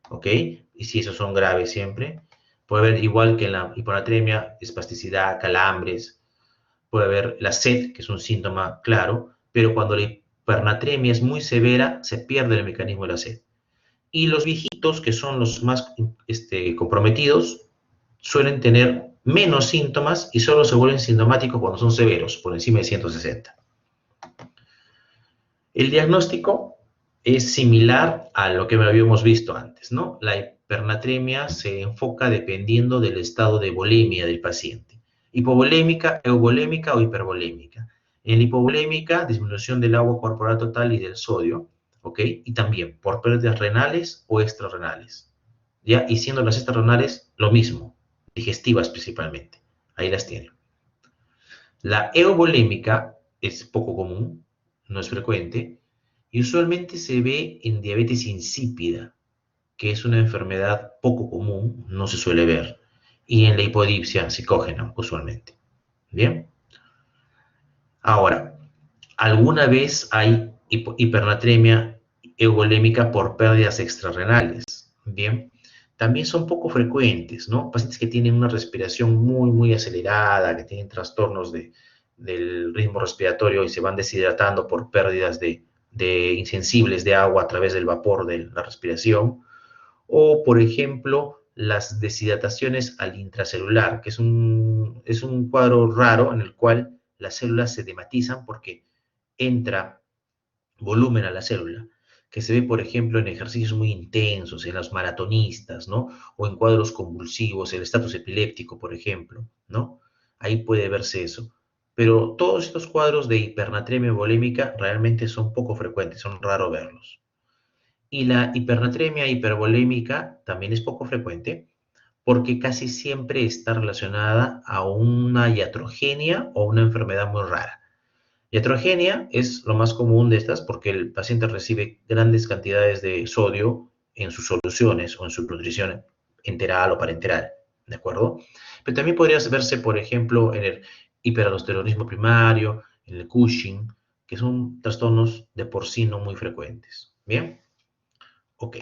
¿ok? Y si esos son graves siempre. Puede haber, igual que en la hiponatremia, espasticidad, calambres. Puede haber la sed, que es un síntoma claro, pero cuando la hipernatremia es muy severa, se pierde el mecanismo de la sed. Y los viejitos, que son los más comprometidos, suelen tener menos síntomas y solo se vuelven sintomáticos cuando son severos, por encima de 160. El diagnóstico es similar a lo que habíamos visto antes, ¿no? La hipernatremia se enfoca dependiendo del estado de volemia del paciente. Hipovolémica, euvolémica o hipervolémica. En la hipovolémica, disminución del agua corporal total y del sodio, ¿ok? Y también por pérdidas renales o extrarrenales, ¿ya? Y siendo las extrarrenales lo mismo, digestivas principalmente. Ahí las tienen. La euvolémica es poco común, no es frecuente, y usualmente se ve en diabetes insípida, que es una enfermedad poco común, no se suele ver, y en la hipodipsia psicógena, usualmente. ¿Bien? Ahora, ¿alguna vez hay hipernatremia euvolémica por pérdidas extrarrenales? Bien, también son poco frecuentes, ¿no? Pacientes que tienen una respiración muy acelerada, que tienen trastornos del ritmo respiratorio y se van deshidratando por pérdidas de insensibles de agua a través del vapor de la respiración, o por ejemplo las deshidrataciones al intracelular, que es un cuadro raro en el cual las células se dematizan porque entra volumen a la célula, que se ve, por ejemplo, en ejercicios muy intensos, en los maratonistas, ¿no? O en cuadros convulsivos, el estatus epiléptico, por ejemplo, ¿no? Ahí puede verse eso. Pero todos estos cuadros de hipernatremia volémica realmente son poco frecuentes, son raro verlos. Y la hipernatremia hipervolémica también es poco frecuente porque casi siempre está relacionada a una iatrogenia o una enfermedad muy rara. Iatrogenia es lo más común de estas porque el paciente recibe grandes cantidades de sodio en sus soluciones o en su nutrición enteral o parenteral, ¿de acuerdo? Pero también podría verse, por ejemplo, en el hiperaldosteronismo primario, en el Cushing, que son trastornos de por sí no muy frecuentes. ¿Bien? Ok.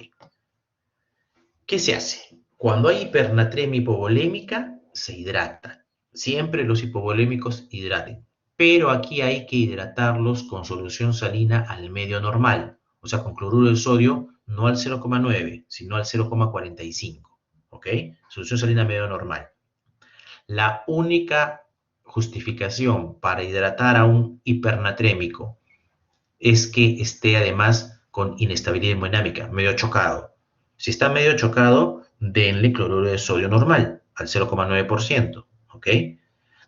¿Qué se hace? Cuando hay hipernatremia hipovolémica, se hidrata. Siempre los hipovolémicos hidraten. Pero aquí hay que hidratarlos con solución salina al medio normal. O sea, con cloruro de sodio, no al 0,9, sino al 0,45. ¿Ok? Solución salina medio normal. La única justificación para hidratar a un hipernatrémico es que esté además con inestabilidad hemodinámica, medio chocado. Si está medio chocado, denle cloruro de sodio normal, al 0,9%, ¿ok?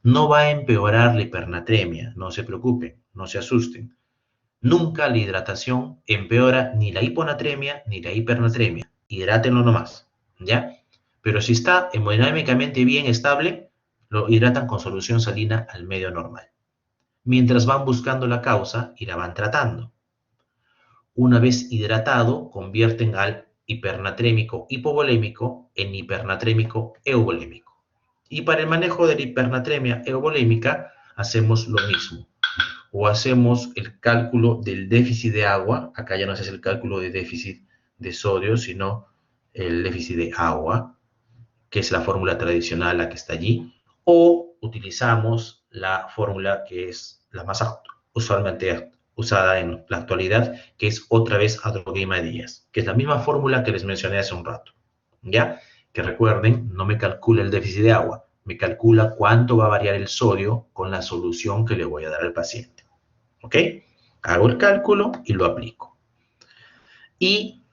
No va a empeorar la hipernatremia, no se preocupen, no se asusten. Nunca la hidratación empeora ni la hiponatremia ni la hipernatremia. Hidrátenlo nomás, ¿ya? Pero si está hemodinámicamente bien estable, lo hidratan con solución salina al medio normal. Mientras van buscando la causa y la van tratando. Una vez hidratado, convierten al hipernatrémico hipovolémico en hipernatrémico euvolémico. Y para el manejo de la hipernatremia euvolémica hacemos lo mismo. O hacemos el cálculo del déficit de agua, acá ya no se hace el cálculo de déficit de sodio, sino el déficit de agua, que es la fórmula tradicional, la que está allí, o utilizamos la fórmula que es la más usualmente usada en la actualidad, que es otra vez Adroguima Díaz, que es la misma fórmula que les mencioné hace un rato, ¿ya? Que recuerden, no me calcula el déficit de agua, me calcula cuánto va a variar el sodio con la solución que le voy a dar al paciente, ¿ok? Hago el cálculo y lo aplico. Y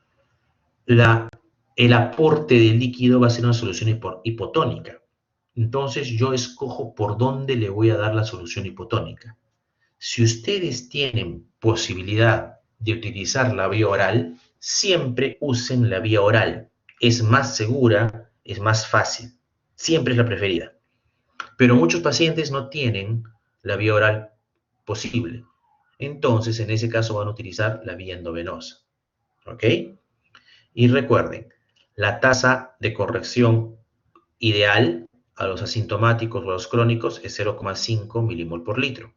el aporte de líquido va a ser una solución hipotónica. Entonces yo escojo por dónde le voy a dar la solución hipotónica. Si ustedes tienen posibilidad de utilizar la vía oral, siempre usen la vía oral. Es más segura, es más fácil. Siempre es la preferida. Pero muchos pacientes no tienen la vía oral posible. Entonces, en ese caso van a utilizar la vía endovenosa. ¿Ok? Y recuerden, la tasa de corrección ideal a los asintomáticos o a los crónicos es 0,5 milimol por litro.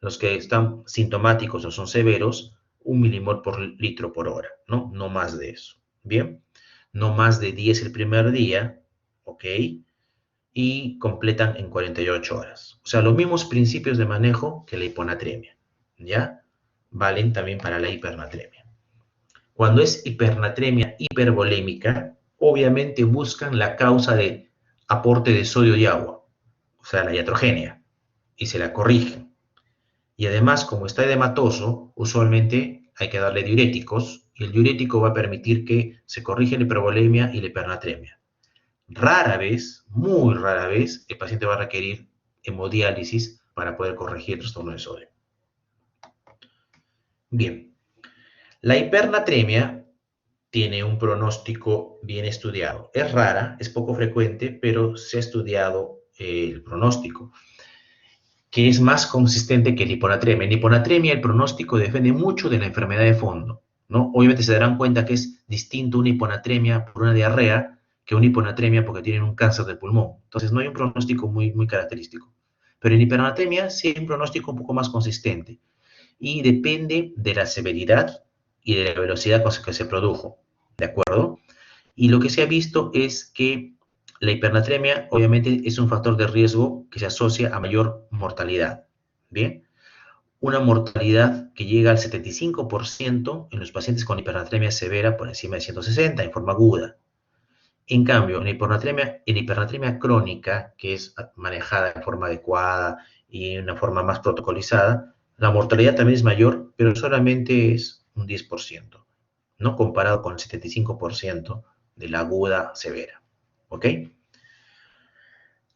Los que están sintomáticos o son severos, 1 milimol por litro por hora, ¿no? No más de eso. Bien, no más de 10 el primer día, ¿ok? Y completan en 48 horas. O sea, los mismos principios de manejo que la hiponatremia, ¿ya? Valen también para la hipernatremia. Cuando es hipernatremia hipervolémica, obviamente buscan la causa de aporte de sodio y agua, o sea, la iatrogenia, y se la corrigen. Y además, como está edematoso, usualmente hay que darle diuréticos, y el diurético va a permitir que se corrija la hipervolemia y la hipernatremia. Rara vez, muy rara vez, el paciente va a requerir hemodiálisis para poder corregir el trastorno de sodio. Bien, la hipernatremia tiene un pronóstico bien estudiado. Es rara, es poco frecuente, pero se ha estudiado el pronóstico, que es más consistente que la hiponatremia. En la hiponatremia el pronóstico depende mucho de la enfermedad de fondo, ¿no? Obviamente se darán cuenta que es distinto una hiponatremia por una diarrea que una hiponatremia porque tienen un cáncer de pulmón. Entonces no hay un pronóstico muy característico. Pero en hipernatremia sí hay un pronóstico un poco más consistente y depende de la severidad y de la velocidad con que se produjo, ¿de acuerdo? Y lo que se ha visto es que la hipernatremia obviamente es un factor de riesgo que se asocia a mayor mortalidad, ¿bien? Una mortalidad que llega al 75% en los pacientes con hipernatremia severa por encima de 160 en forma aguda. En cambio, en la hipernatremia crónica, que es manejada de forma adecuada y una forma más protocolizada, la mortalidad también es mayor, pero solamente es un 10%, ¿no? Comparado con el 75% de la aguda severa. ¿Ok?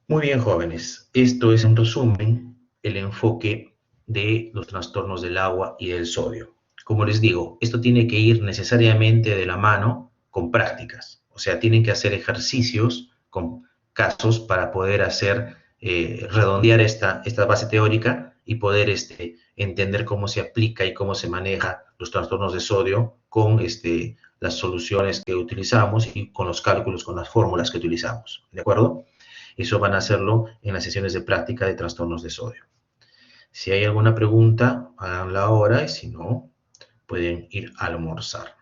Muy bien, jóvenes. Esto es en resumen el enfoque de los trastornos del agua y del sodio. Como les digo, esto tiene que ir necesariamente de la mano con prácticas. O sea, tienen que hacer ejercicios con casos para poder hacer, redondear esta base teórica y poder entender cómo se aplica y cómo se maneja los trastornos de sodio con las soluciones que utilizamos y con los cálculos, con las fórmulas que utilizamos. ¿De acuerdo? Eso van a hacerlo en las sesiones de práctica de trastornos de sodio. Si hay alguna pregunta, háganla ahora y si no, pueden ir a almorzar.